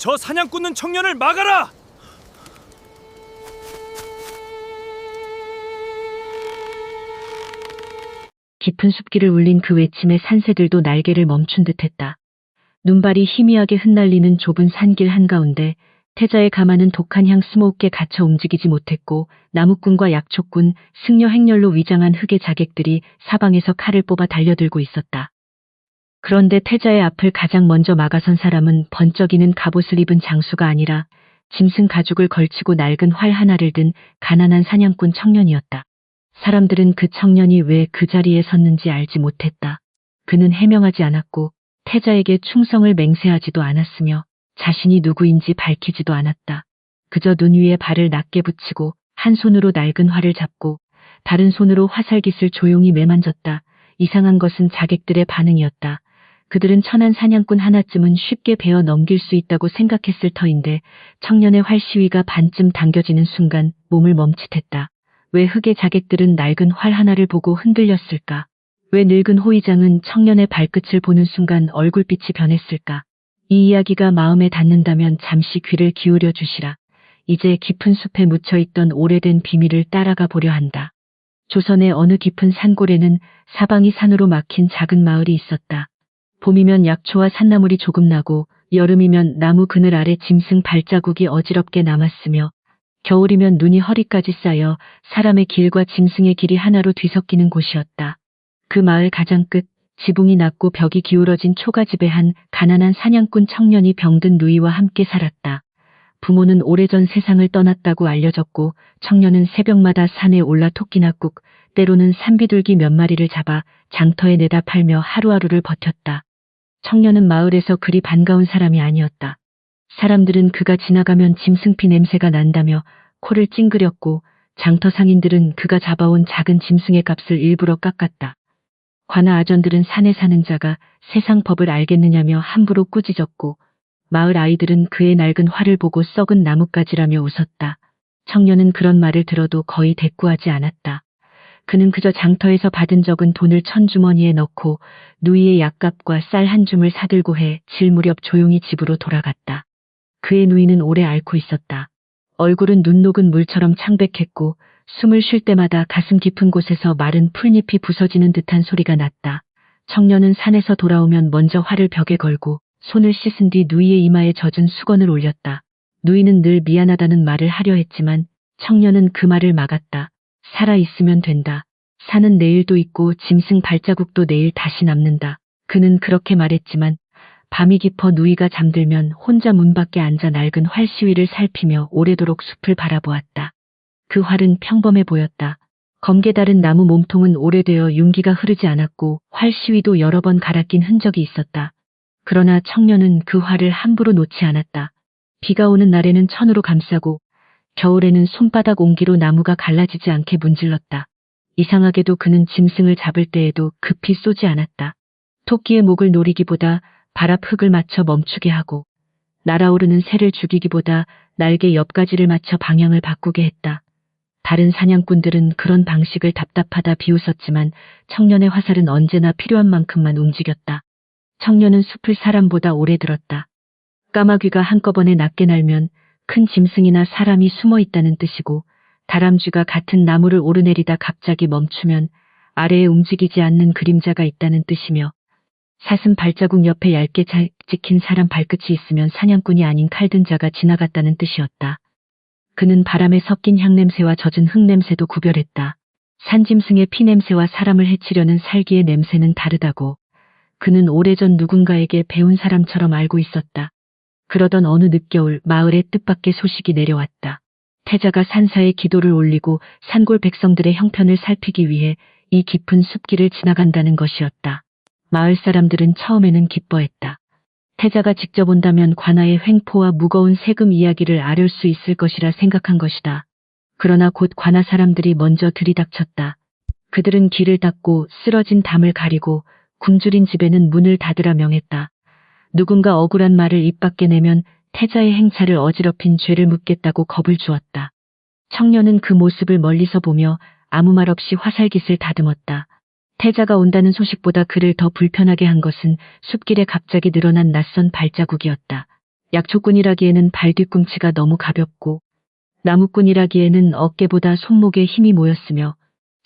저 사냥꾼는 청년을 막아라! 깊은 숲길을 울린 그 외침에 산새들도 날개를 멈춘 듯했다. 눈발이 희미하게 흩날리는 좁은 산길 한가운데 태자의 가마는 독한 향 스모크에 갇혀 움직이지 못했고 나무꾼과 약초꾼, 승려 행렬로 위장한 흑의 자객들이 사방에서 칼을 뽑아 달려들고 있었다. 그런데 태자의 앞을 가장 먼저 막아선 사람은 번쩍이는 갑옷을 입은 장수가 아니라 짐승 가죽을 걸치고 낡은 활 하나를 든 가난한 사냥꾼 청년이었다. 사람들은 그 청년이 왜 그 자리에 섰는지 알지 못했다. 그는 해명하지 않았고 태자에게 충성을 맹세하지도 않았으며 자신이 누구인지 밝히지도 않았다. 그저 눈 위에 발을 낮게 붙이고 한 손으로 낡은 활을 잡고 다른 손으로 화살깃을 조용히 매만졌다. 이상한 것은 자객들의 반응이었다. 그들은 천한 사냥꾼 하나쯤은 쉽게 베어 넘길 수 있다고 생각했을 터인데 청년의 활 시위가 반쯤 당겨지는 순간 몸을 멈칫했다. 왜 흑의 자객들은 낡은 활 하나를 보고 흔들렸을까? 왜 늙은 호위장은 청년의 발끝을 보는 순간 얼굴빛이 변했을까? 이 이야기가 마음에 닿는다면 잠시 귀를 기울여 주시라. 이제 깊은 숲에 묻혀있던 오래된 비밀을 따라가 보려 한다. 조선의 어느 깊은 산골에는 사방이 산으로 막힌 작은 마을이 있었다. 봄이면 약초와 산나물이 조금 나고 여름이면 나무 그늘 아래 짐승 발자국이 어지럽게 남았으며 겨울이면 눈이 허리까지 쌓여 사람의 길과 짐승의 길이 하나로 뒤섞이는 곳이었다. 그 마을 가장 끝 지붕이 낮고 벽이 기울어진 초가집에 한 가난한 사냥꾼 청년이 병든 누이와 함께 살았다. 부모는 오래전 세상을 떠났다고 알려졌고 청년은 새벽마다 산에 올라 토끼나 국, 때로는 산비둘기 몇 마리를 잡아 장터에 내다 팔며 하루하루를 버텼다. 청년은 마을에서 그리 반가운 사람이 아니었다. 사람들은 그가 지나가면 짐승피 냄새가 난다며 코를 찡그렸고 장터 상인들은 그가 잡아온 작은 짐승의 값을 일부러 깎았다. 관아 아전들은 산에 사는 자가 세상 법을 알겠느냐며 함부로 꾸짖었고 마을 아이들은 그의 낡은 활을 보고 썩은 나뭇가지라며 웃었다. 청년은 그런 말을 들어도 거의 대꾸하지 않았다. 그는 그저 장터에서 받은 적은 돈을 천주머니에 넣고 누이의 약값과 쌀 한 줌을 사들고 해 질 무렵 조용히 집으로 돌아갔다. 그의 누이는 오래 앓고 있었다. 얼굴은 눈 녹은 물처럼 창백했고 숨을 쉴 때마다 가슴 깊은 곳에서 마른 풀잎이 부서지는 듯한 소리가 났다. 청년은 산에서 돌아오면 먼저 활을 벽에 걸고 손을 씻은 뒤 누이의 이마에 젖은 수건을 올렸다. 누이는 늘 미안하다는 말을 하려 했지만 청년은 그 말을 막았다. 살아 있으면 된다. 산은 내일도 있고 짐승 발자국도 내일 다시 남는다. 그는 그렇게 말했지만 밤이 깊어 누이가 잠들면 혼자 문 밖에 앉아 낡은 활 시위를 살피며 오래도록 숲을 바라보았다. 그 활은 평범해 보였다. 검게 다른 나무 몸통은 오래되어 윤기가 흐르지 않았고 활 시위도 여러 번 갈아 낀 흔적이 있었다. 그러나 청년은 그 활을 함부로 놓지 않았다. 비가 오는 날에는 천으로 감싸고 겨울에는 손바닥 온기로 나무가 갈라지지 않게 문질렀다. 이상하게도 그는 짐승을 잡을 때에도 급히 쏘지 않았다. 토끼의 목을 노리기보다 발 앞 흙을 맞춰 멈추게 하고 날아오르는 새를 죽이기보다 날개 옆가지를 맞춰 방향을 바꾸게 했다. 다른 사냥꾼들은 그런 방식을 답답하다 비웃었지만 청년의 화살은 언제나 필요한 만큼만 움직였다. 청년은 숲을 사람보다 오래 들었다. 까마귀가 한꺼번에 낮게 날면 큰 짐승이나 사람이 숨어 있다는 뜻이고 다람쥐가 같은 나무를 오르내리다 갑자기 멈추면 아래에 움직이지 않는 그림자가 있다는 뜻이며 사슴 발자국 옆에 얇게 찍힌 사람 발끝이 있으면 사냥꾼이 아닌 칼든 자가 지나갔다는 뜻이었다. 그는 바람에 섞인 향냄새와 젖은 흙냄새도 구별했다. 산짐승의 피냄새와 사람을 해치려는 살기의 냄새는 다르다고 그는 오래전 누군가에게 배운 사람처럼 알고 있었다. 그러던 어느 늦겨울 마을에 뜻밖의 소식이 내려왔다. 태자가 산사에 기도를 올리고 산골 백성들의 형편을 살피기 위해 이 깊은 숲길을 지나간다는 것이었다. 마을 사람들은 처음에는 기뻐했다. 태자가 직접 온다면 관아의 횡포와 무거운 세금 이야기를 아뢰 수 있을 것이라 생각한 것이다. 그러나 곧 관아 사람들이 먼저 들이닥쳤다. 그들은 길을 닫고 쓰러진 담을 가리고 굶주린 집에는 문을 닫으라 명했다. 누군가 억울한 말을 입 밖에 내면 태자의 행차를 어지럽힌 죄를 묻겠다고 겁을 주었다. 청년은 그 모습을 멀리서 보며 아무 말 없이 화살깃을 다듬었다. 태자가 온다는 소식보다 그를 더 불편하게 한 것은 숲길에 갑자기 늘어난 낯선 발자국이었다. 약초꾼이라기에는 발 뒤꿈치가 너무 가볍고 나무꾼이라기에는 어깨보다 손목에 힘이 모였으며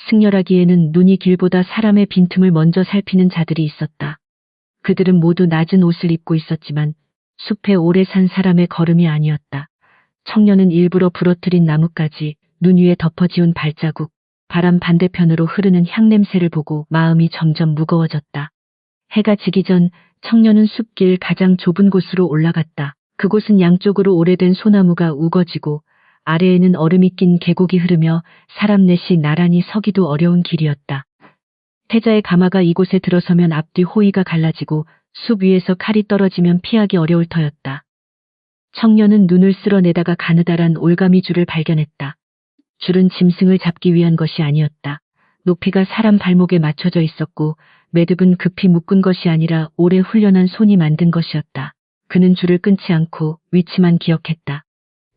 승려라기에는 눈이 길보다 사람의 빈틈을 먼저 살피는 자들이 있었다. 그들은 모두 낮은 옷을 입고 있었지만 숲에 오래 산 사람의 걸음이 아니었다. 청년은 일부러 부러뜨린 나뭇가지, 눈 위에 덮어지운 발자국, 바람 반대편으로 흐르는 향냄새를 보고 마음이 점점 무거워졌다. 해가 지기 전 청년은 숲길 가장 좁은 곳으로 올라갔다. 그곳은 양쪽으로 오래된 소나무가 우거지고 아래에는 얼음이 낀 계곡이 흐르며 사람 넷이 나란히 서기도 어려운 길이었다. 태자의 가마가 이곳에 들어서면 앞뒤 호위가 갈라지고 숲 위에서 칼이 떨어지면 피하기 어려울 터였다. 청년은 눈을 쓸어내다가 가느다란 올가미 줄을 발견했다. 줄은 짐승을 잡기 위한 것이 아니었다. 높이가 사람 발목에 맞춰져 있었고 매듭은 급히 묶은 것이 아니라 오래 훈련한 손이 만든 것이었다. 그는 줄을 끊지 않고 위치만 기억했다.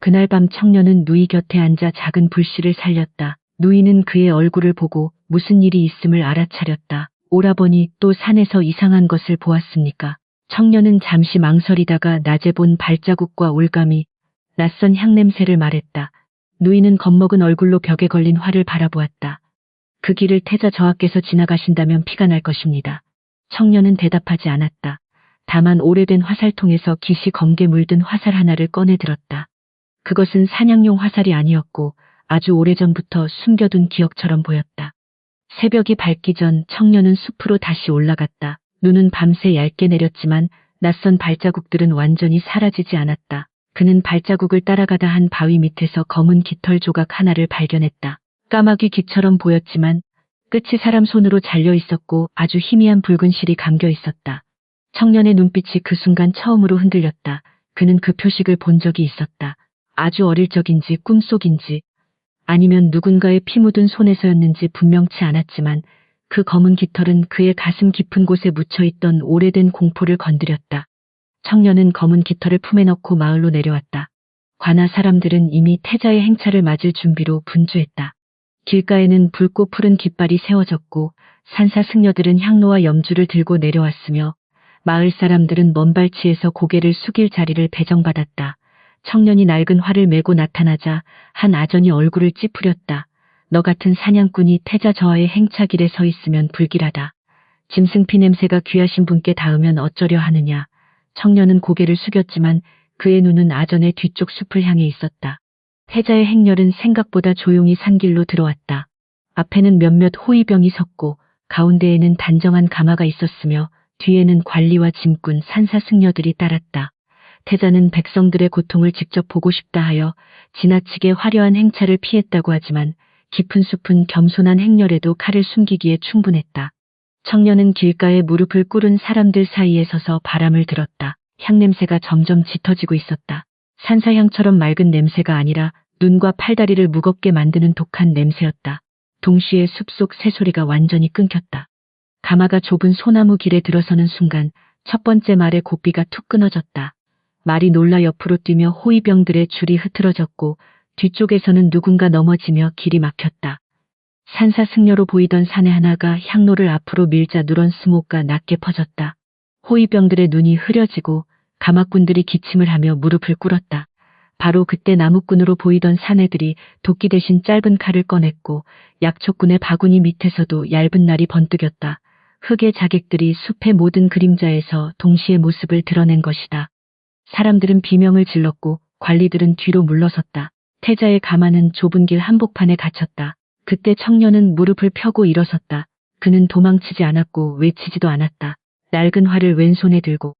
그날 밤 청년은 누이 곁에 앉아 작은 불씨를 살렸다. 누이는 그의 얼굴을 보고 무슨 일이 있음을 알아차렸다. 오라버니 또 산에서 이상한 것을 보았습니까? 청년은 잠시 망설이다가 낮에 본 발자국과 올가미, 낯선 향냄새를 말했다. 누이는 겁먹은 얼굴로 벽에 걸린 활을 바라보았다. 그 길을 태자 저하께서 지나가신다면 피가 날 것입니다. 청년은 대답하지 않았다. 다만 오래된 화살통에서 깃이 검게 물든 화살 하나를 꺼내 들었다. 그것은 사냥용 화살이 아니었고 아주 오래전부터 숨겨둔 기억처럼 보였다. 새벽이 밝기 전 청년은 숲으로 다시 올라갔다. 눈은 밤새 얇게 내렸지만 낯선 발자국들은 완전히 사라지지 않았다. 그는 발자국을 따라가다 한 바위 밑에서 검은 깃털 조각 하나를 발견했다. 까마귀 귀처럼 보였지만 끝이 사람 손으로 잘려 있었고 아주 희미한 붉은 실이 감겨 있었다. 청년의 눈빛이 그 순간 처음으로 흔들렸다. 그는 그 표식을 본 적이 있었다. 아주 어릴 적인지 꿈속인지 아니면 누군가의 피 묻은 손에서였는지 분명치 않았지만 그 검은 깃털은 그의 가슴 깊은 곳에 묻혀있던 오래된 공포를 건드렸다. 청년은 검은 깃털을 품에 넣고 마을로 내려왔다. 관아 사람들은 이미 태자의 행차를 맞을 준비로 분주했다. 길가에는 붉고 푸른 깃발이 세워졌고 산사 승려들은 향로와 염주를 들고 내려왔으며 마을 사람들은 먼 발치에서 고개를 숙일 자리를 배정받았다. 청년이 낡은 활을 메고 나타나자 한 아전이 얼굴을 찌푸렸다. 너 같은 사냥꾼이 태자 저하의 행차길에 서 있으면 불길하다. 짐승피 냄새가 귀하신 분께 닿으면 어쩌려 하느냐. 청년은 고개를 숙였지만 그의 눈은 아전의 뒤쪽 숲을 향해 있었다. 태자의 행렬은 생각보다 조용히 산길로 들어왔다. 앞에는 몇몇 호위병이 섰고 가운데에는 단정한 가마가 있었으며 뒤에는 관리와 짐꾼, 산사 승려들이 따랐다. 태자는 백성들의 고통을 직접 보고 싶다 하여 지나치게 화려한 행차를 피했다고 하지만 깊은 숲은 겸손한 행렬에도 칼을 숨기기에 충분했다. 청년은 길가에 무릎을 꿇은 사람들 사이에 서서 바람을 들었다. 향냄새가 점점 짙어지고 있었다. 산사향처럼 맑은 냄새가 아니라 눈과 팔다리를 무겁게 만드는 독한 냄새였다. 동시에 숲속 새소리가 완전히 끊겼다. 가마가 좁은 소나무 길에 들어서는 순간 첫 번째 말의 고삐가 툭 끊어졌다. 말이 놀라 옆으로 뛰며 호위병들의 줄이 흐트러졌고 뒤쪽에서는 누군가 넘어지며 길이 막혔다. 산사 승려로 보이던 사내 하나가 향로를 앞으로 밀자 누런 스모크가 낮게 퍼졌다. 호위병들의 눈이 흐려지고 가마꾼들이 기침을 하며 무릎을 꿇었다. 바로 그때 나무꾼으로 보이던 사내들이 도끼 대신 짧은 칼을 꺼냈고 약초꾼의 바구니 밑에서도 얇은 날이 번뜩였다. 흙의 자객들이 숲의 모든 그림자에서 동시에 모습을 드러낸 것이다. 사람들은 비명을 질렀고 관리들은 뒤로 물러섰다. 태자의 가마는 좁은 길 한복판에 갇혔다. 그때 청년은 무릎을 펴고 일어섰다. 그는 도망치지 않았고 외치지도 않았다. 낡은 활을 왼손에 들고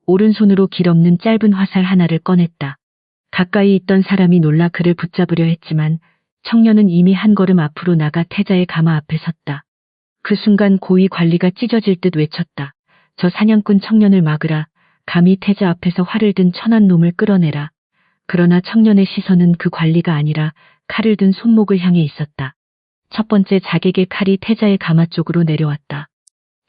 오른손으로 길 없는 짧은 화살 하나를 꺼냈다. 가까이 있던 사람이 놀라 그를 붙잡으려 했지만 청년은 이미 한 걸음 앞으로 나가 태자의 가마 앞에 섰다. 그 순간 고위 관리가 찢어질 듯 외쳤다. 저 사냥꾼 청년을 막으라. 감히 태자 앞에서 활을 든 천한 놈을 끌어내라. 그러나 청년의 시선은 그 관리가 아니라 칼을 든 손목을 향해 있었다. 첫 번째 자객의 칼이 태자의 가마 쪽으로 내려왔다.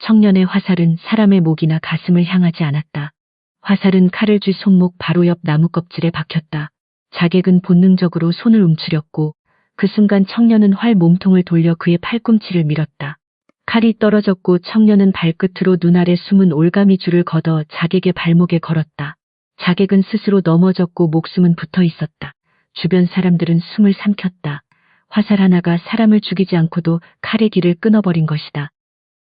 청년의 화살은 사람의 목이나 가슴을 향하지 않았다. 화살은 칼을 쥘 손목 바로 옆 나무 껍질에 박혔다. 자객은 본능적으로 손을 움츠렸고 그 순간 청년은 활 몸통을 돌려 그의 팔꿈치를 밀었다. 칼이 떨어졌고 청년은 발끝으로 눈 아래 숨은 올가미 줄을 걷어 자객의 발목에 걸었다. 자객은 스스로 넘어졌고 목숨은 붙어 있었다. 주변 사람들은 숨을 삼켰다. 화살 하나가 사람을 죽이지 않고도 칼의 길을 끊어버린 것이다.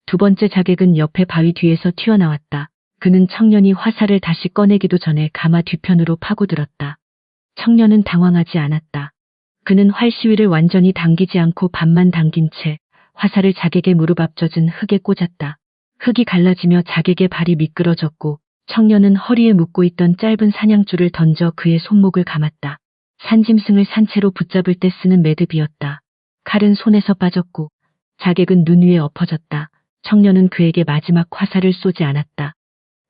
두 번째 자객은 옆에 바위 뒤에서 튀어나왔다. 그는 청년이 화살을 다시 꺼내기도 전에 가마 뒤편으로 파고들었다. 청년은 당황하지 않았다. 그는 활 시위를 완전히 당기지 않고 반만 당긴 채 화살을 자객의 무릎 앞 젖은 흙에 꽂았다. 흙이 갈라지며 자객의 발이 미끄러졌고 청년은 허리에 묶고 있던 짧은 사냥줄을 던져 그의 손목을 감았다. 산짐승을 산채로 붙잡을 때 쓰는 매듭이었다. 칼은 손에서 빠졌고 자객은 눈 위에 엎어졌다. 청년은 그에게 마지막 화살을 쏘지 않았다.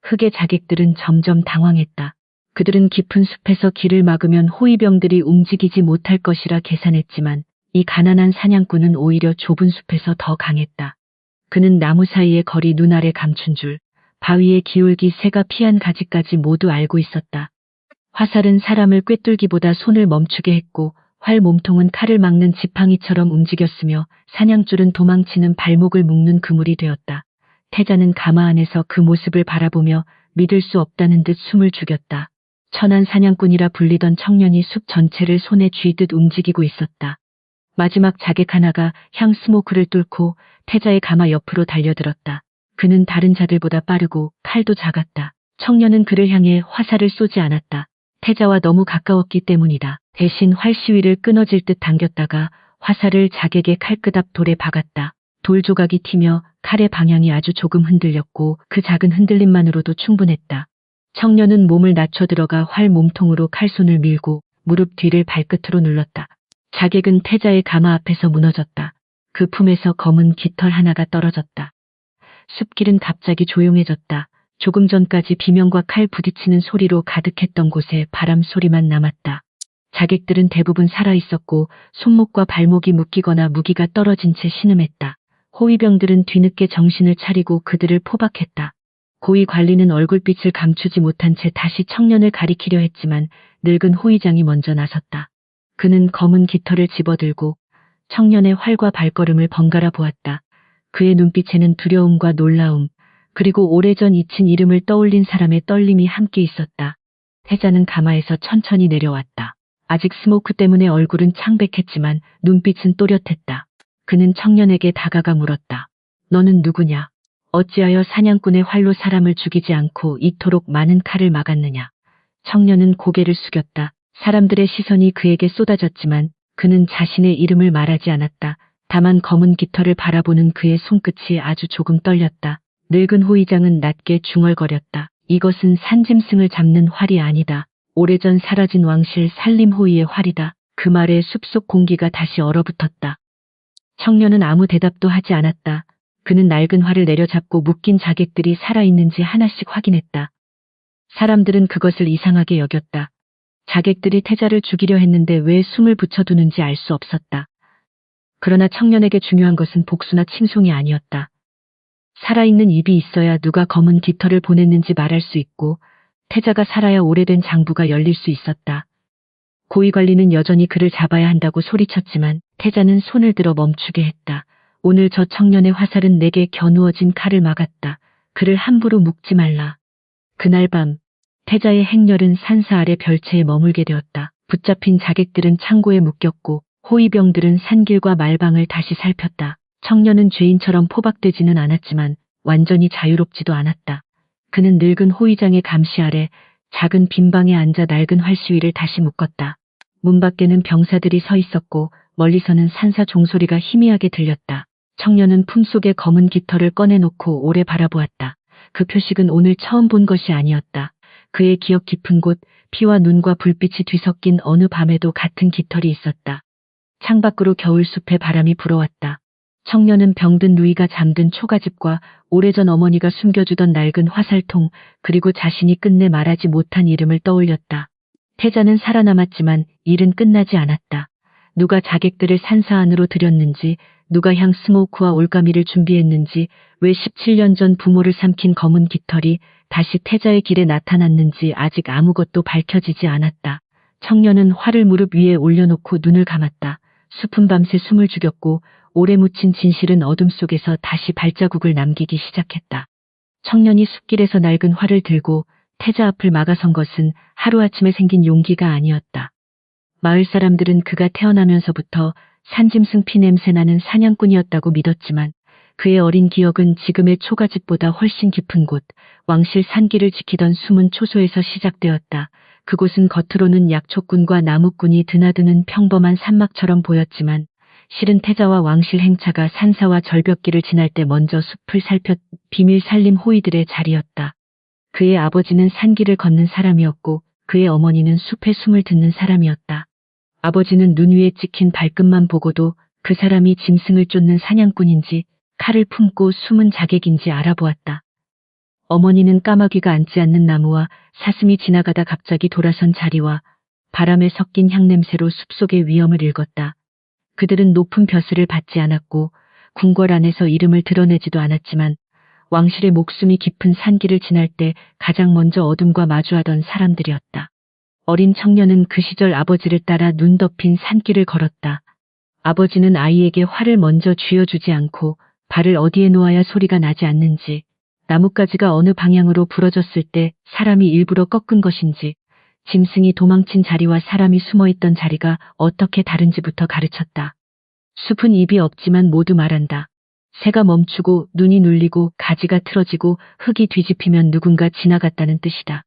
흙의 자객들은 점점 당황했다. 그들은 깊은 숲에서 길을 막으면 호위병들이 움직이지 못할 것이라 계산했지만 이 가난한 사냥꾼은 오히려 좁은 숲에서 더 강했다. 그는 나무 사이의 거리 눈 아래 감춘 줄, 바위의 기울기 새가 피한 가지까지 모두 알고 있었다. 화살은 사람을 꿰뚫기보다 손을 멈추게 했고 활 몸통은 칼을 막는 지팡이처럼 움직였으며 사냥줄은 도망치는 발목을 묶는 그물이 되었다. 태자는 가마 안에서 그 모습을 바라보며 믿을 수 없다는 듯 숨을 죽였다. 천한 사냥꾼이라 불리던 청년이 숲 전체를 손에 쥐듯 움직이고 있었다. 마지막 자객 하나가 향 스모크를 뚫고 태자의 가마 옆으로 달려들었다. 그는 다른 자들보다 빠르고 칼도 작았다. 청년은 그를 향해 화살을 쏘지 않았다. 태자와 너무 가까웠기 때문이다. 대신 활 시위를 끊어질 듯 당겼다가 화살을 자객의 칼끝 앞 돌에 박았다. 돌 조각이 튀며 칼의 방향이 아주 조금 흔들렸고 그 작은 흔들림만으로도 충분했다. 청년은 몸을 낮춰 들어가 활 몸통으로 칼손을 밀고 무릎 뒤를 발끝으로 눌렀다. 자객은 태자의 가마 앞에서 무너졌다. 그 품에서 검은 깃털 하나가 떨어졌다. 숲길은 갑자기 조용해졌다. 조금 전까지 비명과 칼 부딪히는 소리로 가득했던 곳에 바람 소리만 남았다. 자객들은 대부분 살아있었고 손목과 발목이 묶이거나 무기가 떨어진 채 신음했다. 호위병들은 뒤늦게 정신을 차리고 그들을 포박했다. 고위 관리는 얼굴빛을 감추지 못한 채 다시 청년을 가리키려 했지만 늙은 호위장이 먼저 나섰다. 그는 검은 깃털을 집어들고 청년의 활과 발걸음을 번갈아 보았다. 그의 눈빛에는 두려움과 놀라움, 그리고 오래전 잊힌 이름을 떠올린 사람의 떨림이 함께 있었다. 태자는 가마에서 천천히 내려왔다. 아직 스모크 때문에 얼굴은 창백했지만 눈빛은 또렷했다. 그는 청년에게 다가가 물었다. 너는 누구냐? 어찌하여 사냥꾼의 활로 사람을 죽이지 않고 이토록 많은 칼을 막았느냐? 청년은 고개를 숙였다. 사람들의 시선이 그에게 쏟아졌지만 그는 자신의 이름을 말하지 않았다. 다만 검은 깃털을 바라보는 그의 손끝이 아주 조금 떨렸다. 늙은 호위장은 낮게 중얼거렸다. 이것은 산짐승을 잡는 활이 아니다. 오래전 사라진 왕실 산림호위의 활이다. 그 말에 숲속 공기가 다시 얼어붙었다. 청년은 아무 대답도 하지 않았다. 그는 낡은 활을 내려잡고 묶인 자객들이 살아있는지 하나씩 확인했다. 사람들은 그것을 이상하게 여겼다. 자객들이 태자를 죽이려 했는데 왜 숨을 붙여두는지 알 수 없었다. 그러나 청년에게 중요한 것은 복수나 칭송이 아니었다. 살아있는 입이 있어야 누가 검은 깃털을 보냈는지 말할 수 있고 태자가 살아야 오래된 장부가 열릴 수 있었다. 고위관리는 여전히 그를 잡아야 한다고 소리쳤지만 태자는 손을 들어 멈추게 했다. 오늘 저 청년의 화살은 내게 겨누어진 칼을 막았다. 그를 함부로 묶지 말라. 그날 밤 태자의 행렬은 산사 아래 별채에 머물게 되었다. 붙잡힌 자객들은 창고에 묶였고 호위병들은 산길과 말방을 다시 살폈다. 청년은 죄인처럼 포박되지는 않았지만 완전히 자유롭지도 않았다. 그는 늙은 호위장의 감시 아래 작은 빈방에 앉아 낡은 활시위를 다시 묶었다. 문 밖에는 병사들이 서 있었고 멀리서는 산사 종소리가 희미하게 들렸다. 청년은 품속에 검은 깃털을 꺼내놓고 오래 바라보았다. 그 표식은 오늘 처음 본 것이 아니었다. 그의 기억 깊은 곳, 피와 눈과 불빛이 뒤섞인 어느 밤에도 같은 깃털이 있었다. 창밖으로 겨울숲의 바람이 불어왔다. 청년은 병든 누이가 잠든 초가집과 오래전 어머니가 숨겨주던 낡은 화살통, 그리고 자신이 끝내 말하지 못한 이름을 떠올렸다. 태자는 살아남았지만 일은 끝나지 않았다. 누가 자객들을 산사 안으로 들였는지, 누가 향 스모크와 올가미를 준비했는지, 왜 17년 전 부모를 삼킨 검은 깃털이 다시 태자의 길에 나타났는지 아직 아무것도 밝혀지지 않았다. 청년은 활을 무릎 위에 올려놓고 눈을 감았다. 숲은 밤새 숨을 죽였고 오래 묻힌 진실은 어둠 속에서 다시 발자국을 남기기 시작했다. 청년이 숲길에서 낡은 활을 들고 태자 앞을 막아선 것은 하루아침에 생긴 용기가 아니었다. 마을 사람들은 그가 태어나면서부터 산짐승 피 냄새나는 사냥꾼이었다고 믿었지만 그의 어린 기억은 지금의 초가집보다 훨씬 깊은 곳, 왕실 산길을 지키던 숨은 초소에서 시작되었다. 그곳은 겉으로는 약초꾼과 나무꾼이 드나드는 평범한 산막처럼 보였지만 실은 태자와 왕실 행차가 산사와 절벽길을 지날 때 먼저 숲을 살폈 비밀 살림 호위들의 자리였다. 그의 아버지는 산길을 걷는 사람이었고 그의 어머니는 숲의 숨을 듣는 사람이었다. 아버지는 눈 위에 찍힌 발끝만 보고도 그 사람이 짐승을 쫓는 사냥꾼인지 칼을 품고 숨은 자객인지 알아보았다. 어머니는 까마귀가 앉지 않는 나무와 사슴이 지나가다 갑자기 돌아선 자리와 바람에 섞인 향냄새로 숲속의 위험을 읽었다. 그들은 높은 벼슬을 받지 않았고 궁궐 안에서 이름을 드러내지도 않았지만 왕실의 목숨이 깊은 산길을 지날 때 가장 먼저 어둠과 마주하던 사람들이었다. 어린 청년은 그 시절 아버지를 따라 눈 덮인 산길을 걸었다. 아버지는 아이에게 활을 먼저 쥐어주지 않고 발을 어디에 놓아야 소리가 나지 않는지, 나뭇가지가 어느 방향으로 부러졌을 때 사람이 일부러 꺾은 것인지, 짐승이 도망친 자리와 사람이 숨어있던 자리가 어떻게 다른지부터 가르쳤다. 숲은 입이 없지만 모두 말한다. 새가 멈추고 눈이 눌리고 가지가 틀어지고 흙이 뒤집히면 누군가 지나갔다는 뜻이다.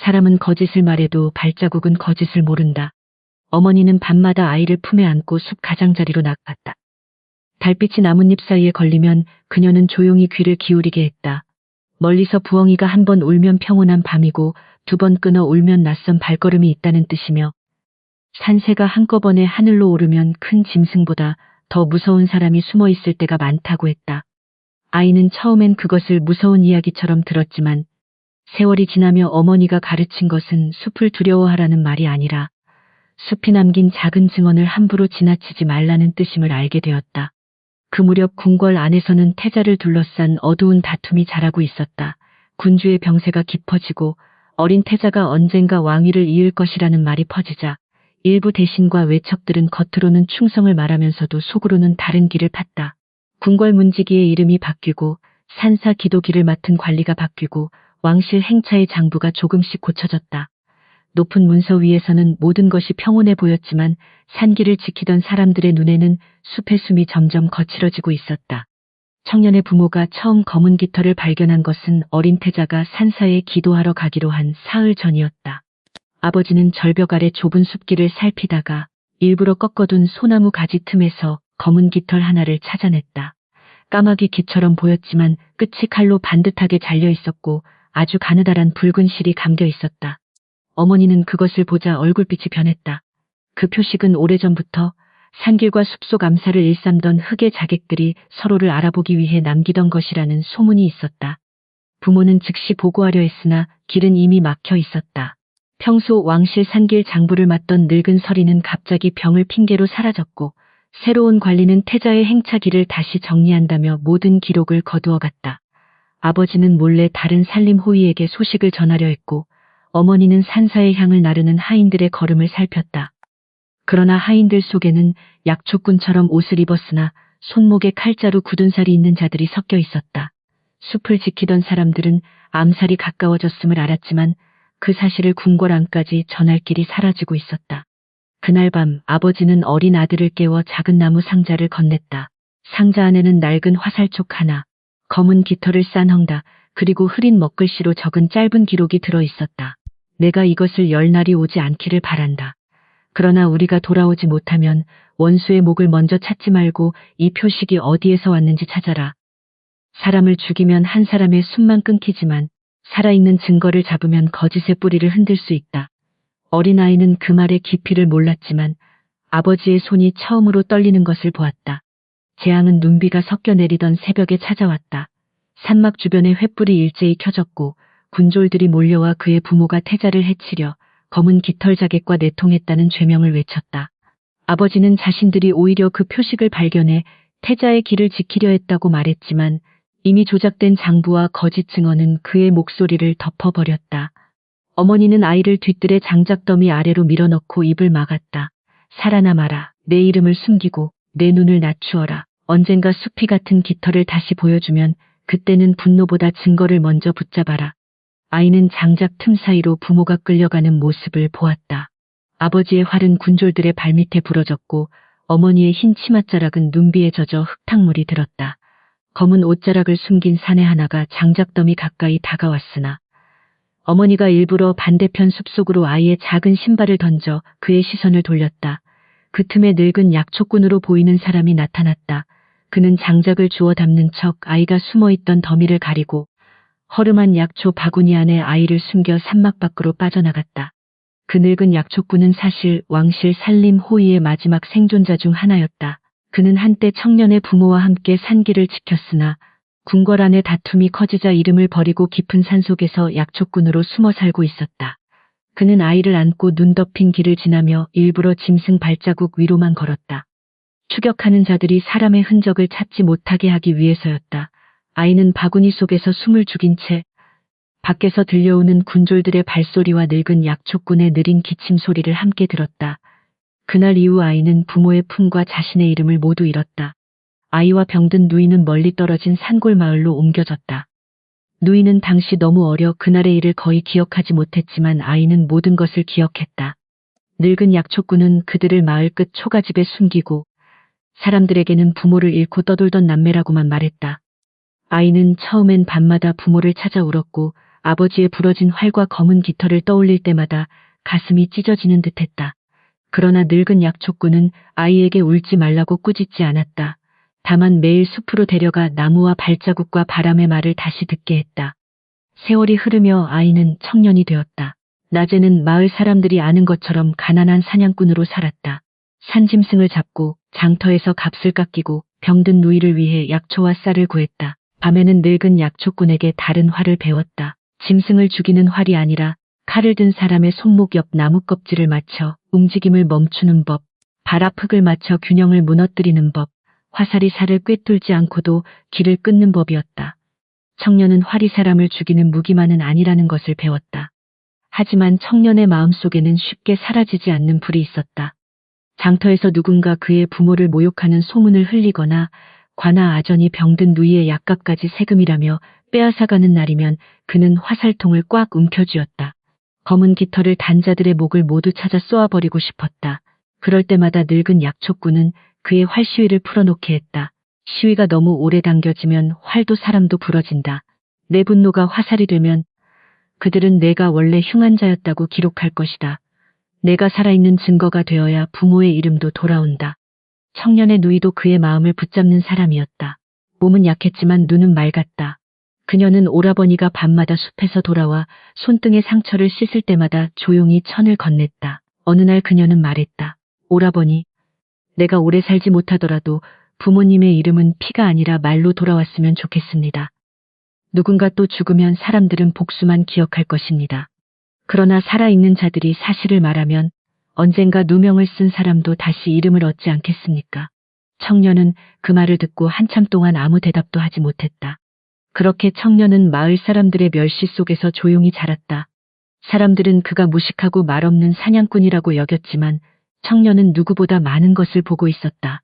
사람은 거짓을 말해도 발자국은 거짓을 모른다. 어머니는 밤마다 아이를 품에 안고 숲 가장자리로 나갔다. 달빛이 나뭇잎 사이에 걸리면 그녀는 조용히 귀를 기울이게 했다. 멀리서 부엉이가 한 번 울면 평온한 밤이고 두 번 끊어 울면 낯선 발걸음이 있다는 뜻이며 산새가 한꺼번에 하늘로 오르면 큰 짐승보다 더 무서운 사람이 숨어 있을 때가 많다고 했다. 아이는 처음엔 그것을 무서운 이야기처럼 들었지만 세월이 지나며 어머니가 가르친 것은 숲을 두려워하라는 말이 아니라 숲이 남긴 작은 증언을 함부로 지나치지 말라는 뜻임을 알게 되었다. 그 무렵 궁궐 안에서는 태자를 둘러싼 어두운 다툼이 자라고 있었다. 군주의 병세가 깊어지고 어린 태자가 언젠가 왕위를 이을 것이라는 말이 퍼지자 일부 대신과 외척들은 겉으로는 충성을 말하면서도 속으로는 다른 길을 팠다. 궁궐 문지기의 이름이 바뀌고 산사 기도기를 맡은 관리가 바뀌고 왕실 행차의 장부가 조금씩 고쳐졌다. 높은 문서 위에서는 모든 것이 평온해 보였지만 산길을 지키던 사람들의 눈에는 숲의 숨이 점점 거칠어지고 있었다. 청년의 부모가 처음 검은 깃털을 발견한 것은 어린 태자가 산사에 기도하러 가기로 한 사흘 전이었다. 아버지는 절벽 아래 좁은 숲길을 살피다가 일부러 꺾어둔 소나무 가지 틈에서 검은 깃털 하나를 찾아냈다. 까마귀 귀처럼 보였지만 끝이 칼로 반듯하게 잘려 있었고 아주 가느다란 붉은 실이 감겨 있었다. 어머니는 그것을 보자 얼굴빛이 변했다. 그 표식은 오래전부터 산길과 숲속 암살을 일삼던 흑의 자객들이 서로를 알아보기 위해 남기던 것이라는 소문이 있었다. 부모는 즉시 보고하려 했으나 길은 이미 막혀 있었다. 평소 왕실 산길 장부를 맡던 늙은 서리는 갑자기 병을 핑계로 사라졌고 새로운 관리는 태자의 행차길을 다시 정리한다며 모든 기록을 거두어갔다. 아버지는 몰래 다른 산림 호위에게 소식을 전하려 했고 어머니는 산사의 향을 나르는 하인들의 걸음을 살폈다. 그러나 하인들 속에는 약초꾼처럼 옷을 입었으나 손목에 칼자루 굳은 살이 있는 자들이 섞여 있었다. 숲을 지키던 사람들은 암살이 가까워졌음을 알았지만 그 사실을 궁궐 안까지 전할 길이 사라지고 있었다. 그날 밤 아버지는 어린 아들을 깨워 작은 나무 상자를 건넸다. 상자 안에는 낡은 화살촉 하나, 검은 깃털을 싼 헝다, 그리고 흐린 먹글씨로 적은 짧은 기록이 들어 있었다. 내가 이것을 열 날이 오지 않기를 바란다. 그러나 우리가 돌아오지 못하면 원수의 목을 먼저 찾지 말고 이 표식이 어디에서 왔는지 찾아라. 사람을 죽이면 한 사람의 숨만 끊기지만 살아있는 증거를 잡으면 거짓의 뿌리를 흔들 수 있다. 어린아이는 그 말의 깊이를 몰랐지만 아버지의 손이 처음으로 떨리는 것을 보았다. 재앙은 눈비가 섞여 내리던 새벽에 찾아왔다. 산막 주변에 횃불이 일제히 켜졌고 군졸들이 몰려와 그의 부모가 태자를 해치려 검은 깃털 자객과 내통했다는 죄명을 외쳤다. 아버지는 자신들이 오히려 그 표식을 발견해 태자의 길을 지키려 했다고 말했지만 이미 조작된 장부와 거짓 증언은 그의 목소리를 덮어버렸다. 어머니는 아이를 뒤뜰에 장작더미 아래로 밀어넣고 입을 막았다. 살아남아라. 내 이름을 숨기고 내 눈을 낮추어라. 언젠가 숲이 같은 깃털을 다시 보여주면 그때는 분노보다 증거를 먼저 붙잡아라. 아이는 장작 틈 사이로 부모가 끌려가는 모습을 보았다. 아버지의 활은 군졸들의 발밑에 부러졌고 어머니의 흰 치맛자락은 눈비에 젖어 흙탕물이 들었다. 검은 옷자락을 숨긴 사내 하나가 장작더미 가까이 다가왔으나 어머니가 일부러 반대편 숲속으로 아이의 작은 신발을 던져 그의 시선을 돌렸다. 그 틈에 늙은 약초꾼으로 보이는 사람이 나타났다. 그는 장작을 주워 담는 척 아이가 숨어있던 더미를 가리고 허름한 약초 바구니 안에 아이를 숨겨 산막 밖으로 빠져나갔다. 그 늙은 약초꾼은 사실 왕실 산림 호위의 마지막 생존자 중 하나였다. 그는 한때 청년의 부모와 함께 산길을 지켰으나 궁궐 안의 다툼이 커지자 이름을 버리고 깊은 산속에서 약초꾼으로 숨어 살고 있었다. 그는 아이를 안고 눈 덮인 길을 지나며 일부러 짐승 발자국 위로만 걸었다. 추격하는 자들이 사람의 흔적을 찾지 못하게 하기 위해서였다. 아이는 바구니 속에서 숨을 죽인 채 밖에서 들려오는 군졸들의 발소리와 늙은 약초꾼의 느린 기침 소리를 함께 들었다. 그날 이후 아이는 부모의 품과 자신의 이름을 모두 잃었다. 아이와 병든 누이는 멀리 떨어진 산골 마을로 옮겨졌다. 누이는 당시 너무 어려 그날의 일을 거의 기억하지 못했지만 아이는 모든 것을 기억했다. 늙은 약초꾼은 그들을 마을 끝 초가집에 숨기고 사람들에게는 부모를 잃고 떠돌던 남매라고만 말했다. 아이는 처음엔 밤마다 부모를 찾아 울었고 아버지의 부러진 활과 검은 깃털을 떠올릴 때마다 가슴이 찢어지는 듯했다. 그러나 늙은 약초꾼은 아이에게 울지 말라고 꾸짖지 않았다. 다만 매일 숲으로 데려가 나무와 발자국과 바람의 말을 다시 듣게 했다. 세월이 흐르며 아이는 청년이 되었다. 낮에는 마을 사람들이 아는 것처럼 가난한 사냥꾼으로 살았다. 산짐승을 잡고 장터에서 값을 깎이고 병든 누이를 위해 약초와 쌀을 구했다. 밤에는 늙은 약초꾼에게 다른 활을 배웠다. 짐승을 죽이는 활이 아니라 칼을 든 사람의 손목 옆 나무 껍질을 맞춰 움직임을 멈추는 법, 발압흙을 맞춰 균형을 무너뜨리는 법, 화살이 살을 꿰뚫지 않고도 길을 끊는 법이었다. 청년은 활이 사람을 죽이는 무기만은 아니라는 것을 배웠다. 하지만 청년의 마음속에는 쉽게 사라지지 않는 불이 있었다. 장터에서 누군가 그의 부모를 모욕하는 소문을 흘리거나 관아 아전이 병든 누이의 약값까지 세금이라며 빼앗아가는 날이면 그는 화살통을 꽉 움켜쥐었다. 검은 깃털을 단자들의 목을 모두 찾아 쏘아버리고 싶었다. 그럴 때마다 늙은 약초꾼은 그의 활 시위를 풀어놓게 했다. 시위가 너무 오래 당겨지면 활도 사람도 부러진다. 내 분노가 화살이 되면 그들은 내가 원래 흉한 자였다고 기록할 것이다. 내가 살아있는 증거가 되어야 부모의 이름도 돌아온다. 청년의 누이도 그의 마음을 붙잡는 사람이었다. 몸은 약했지만 눈은 맑았다. 그녀는 오라버니가 밤마다 숲에서 돌아와 손등의 상처를 씻을 때마다 조용히 천을 건넸다. 어느 날 그녀는 말했다. 오라버니, 내가 오래 살지 못하더라도 부모님의 이름은 피가 아니라 말로 돌아왔으면 좋겠습니다. 누군가 또 죽으면 사람들은 복수만 기억할 것입니다. 그러나 살아있는 자들이 사실을 말하면 언젠가 누명을 쓴 사람도 다시 이름을 얻지 않겠습니까? 청년은 그 말을 듣고 한참 동안 아무 대답도 하지 못했다. 그렇게 청년은 마을 사람들의 멸시 속에서 조용히 자랐다. 사람들은 그가 무식하고 말없는 사냥꾼이라고 여겼지만 청년은 누구보다 많은 것을 보고 있었다.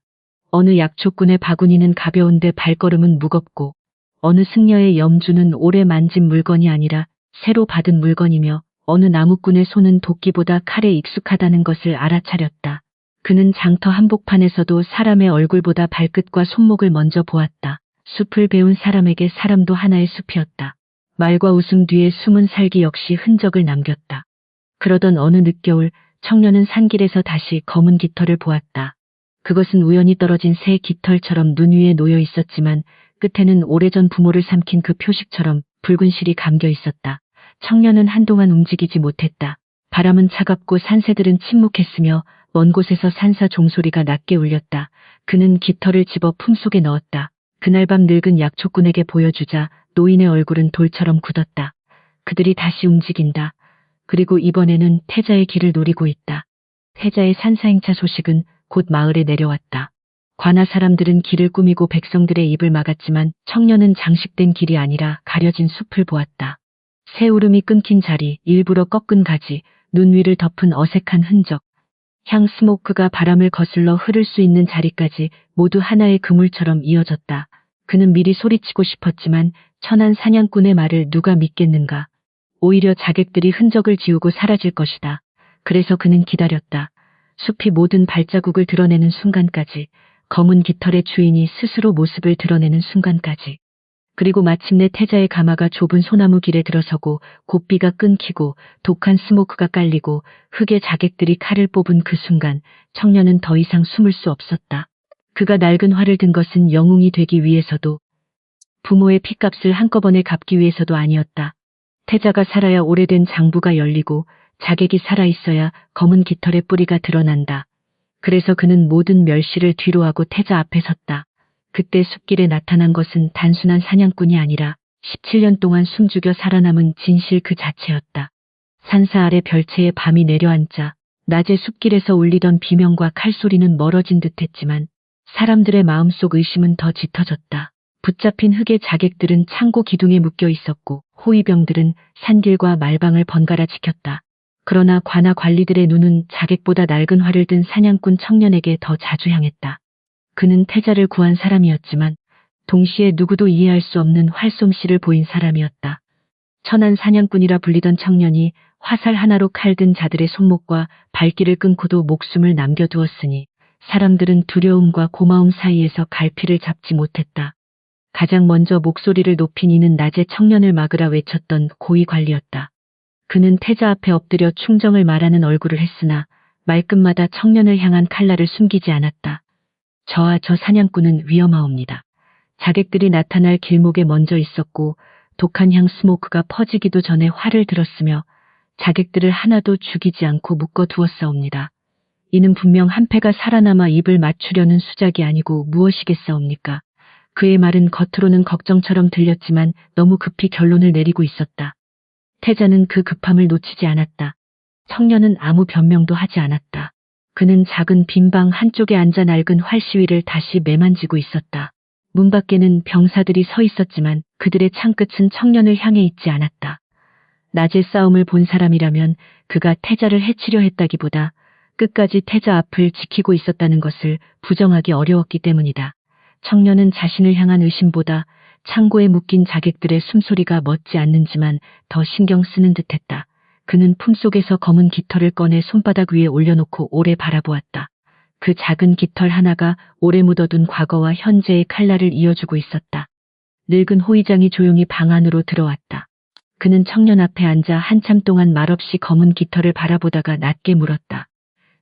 어느 약초꾼의 바구니는 가벼운데 발걸음은 무겁고 어느 승려의 염주는 오래 만진 물건이 아니라 새로 받은 물건이며 어느 나무꾼의 손은 도끼보다 칼에 익숙하다는 것을 알아차렸다. 그는 장터 한복판에서도 사람의 얼굴보다 발끝과 손목을 먼저 보았다. 숲을 배운 사람에게 사람도 하나의 숲이었다. 말과 웃음 뒤에 숨은 살기 역시 흔적을 남겼다. 그러던 어느 늦겨울 청년은 산길에서 다시 검은 깃털을 보았다. 그것은 우연히 떨어진 새 깃털처럼 눈 위에 놓여 있었지만 끝에는 오래전 부모를 삼킨 그 표식처럼 붉은 실이 감겨 있었다. 청년은 한동안 움직이지 못했다. 바람은 차갑고 산새들은 침묵했으며 먼 곳에서 산사 종소리가 낮게 울렸다. 그는 깃털을 집어 품속에 넣었다. 그날 밤 늙은 약초꾼에게 보여주자 노인의 얼굴은 돌처럼 굳었다. 그들이 다시 움직인다. 그리고 이번에는 태자의 길을 노리고 있다. 태자의 산사행차 소식은 곧 마을에 내려왔다. 관아 사람들은 길을 꾸미고 백성들의 입을 막았지만 청년은 장식된 길이 아니라 가려진 숲을 보았다. 새울음이 끊긴 자리, 일부러 꺾은 가지, 눈 위를 덮은 어색한 흔적, 향 스모크가 바람을 거슬러 흐를 수 있는 자리까지 모두 하나의 그물처럼 이어졌다. 그는 미리 소리치고 싶었지만 천한 사냥꾼의 말을 누가 믿겠는가. 오히려 자객들이 흔적을 지우고 사라질 것이다. 그래서 그는 기다렸다. 숲이 모든 발자국을 드러내는 순간까지, 검은 깃털의 주인이 스스로 모습을 드러내는 순간까지. 그리고 마침내 태자의 가마가 좁은 소나무 길에 들어서고 고삐가 끊기고 독한 스모크가 깔리고 흙의 자객들이 칼을 뽑은 그 순간 청년은 더 이상 숨을 수 없었다. 그가 낡은 활을 든 것은 영웅이 되기 위해서도 부모의 핏값을 한꺼번에 갚기 위해서도 아니었다. 태자가 살아야 오래된 장부가 열리고 자객이 살아있어야 검은 깃털의 뿌리가 드러난다. 그래서 그는 모든 멸시를 뒤로하고 태자 앞에 섰다. 그때 숲길에 나타난 것은 단순한 사냥꾼이 아니라 17년 동안 숨죽여 살아남은 진실 그 자체였다. 산사 아래 별채의 밤이 내려앉자 낮에 숲길에서 울리던 비명과 칼소리는 멀어진 듯했지만 사람들의 마음속 의심은 더 짙어졌다. 붙잡힌 흙의 자객들은 창고 기둥에 묶여 있었고 호위병들은 산길과 말방을 번갈아 지켰다. 그러나 관아 관리들의 눈은 자객보다 낡은 활을 든 사냥꾼 청년에게 더 자주 향했다. 그는 태자를 구한 사람이었지만 동시에 누구도 이해할 수 없는 활솜씨를 보인 사람이었다. 천한 사냥꾼이라 불리던 청년이 화살 하나로 칼든 자들의 손목과 발길을 끊고도 목숨을 남겨두었으니 사람들은 두려움과 고마움 사이에서 갈피를 잡지 못했다. 가장 먼저 목소리를 높인 이는 낮에 청년을 막으라 외쳤던 고위관리였다. 그는 태자 앞에 엎드려 충정을 말하는 얼굴을 했으나 말끝마다 청년을 향한 칼날을 숨기지 않았다. 저와 저 사냥꾼은 위험하옵니다. 자객들이 나타날 길목에 먼저 있었고 독한 향 스모크가 퍼지기도 전에 활을 들었으며 자객들을 하나도 죽이지 않고 묶어두었사옵니다. 이는 분명 한 패가 살아남아 입을 맞추려는 수작이 아니고 무엇이겠사옵니까? 그의 말은 겉으로는 걱정처럼 들렸지만 너무 급히 결론을 내리고 있었다. 태자는 그 급함을 놓치지 않았다. 청년은 아무 변명도 하지 않았다. 그는 작은 빈방 한쪽에 앉아 낡은 활 시위를 다시 매만지고 있었다. 문 밖에는 병사들이 서 있었지만 그들의 창끝은 청년을 향해 있지 않았다. 낮의 싸움을 본 사람이라면 그가 태자를 해치려 했다기보다 끝까지 태자 앞을 지키고 있었다는 것을 부정하기 어려웠기 때문이다. 청년은 자신을 향한 의심보다 창고에 묶인 자객들의 숨소리가 멎지 않는지만 더 신경 쓰는 듯했다. 그는 품속에서 검은 깃털을 꺼내 손바닥 위에 올려놓고 오래 바라보았다. 그 작은 깃털 하나가 오래 묻어둔 과거와 현재의 칼날을 이어주고 있었다. 늙은 호위장이 조용히 방 안으로 들어왔다. 그는 청년 앞에 앉아 한참 동안 말없이 검은 깃털을 바라보다가 낮게 물었다.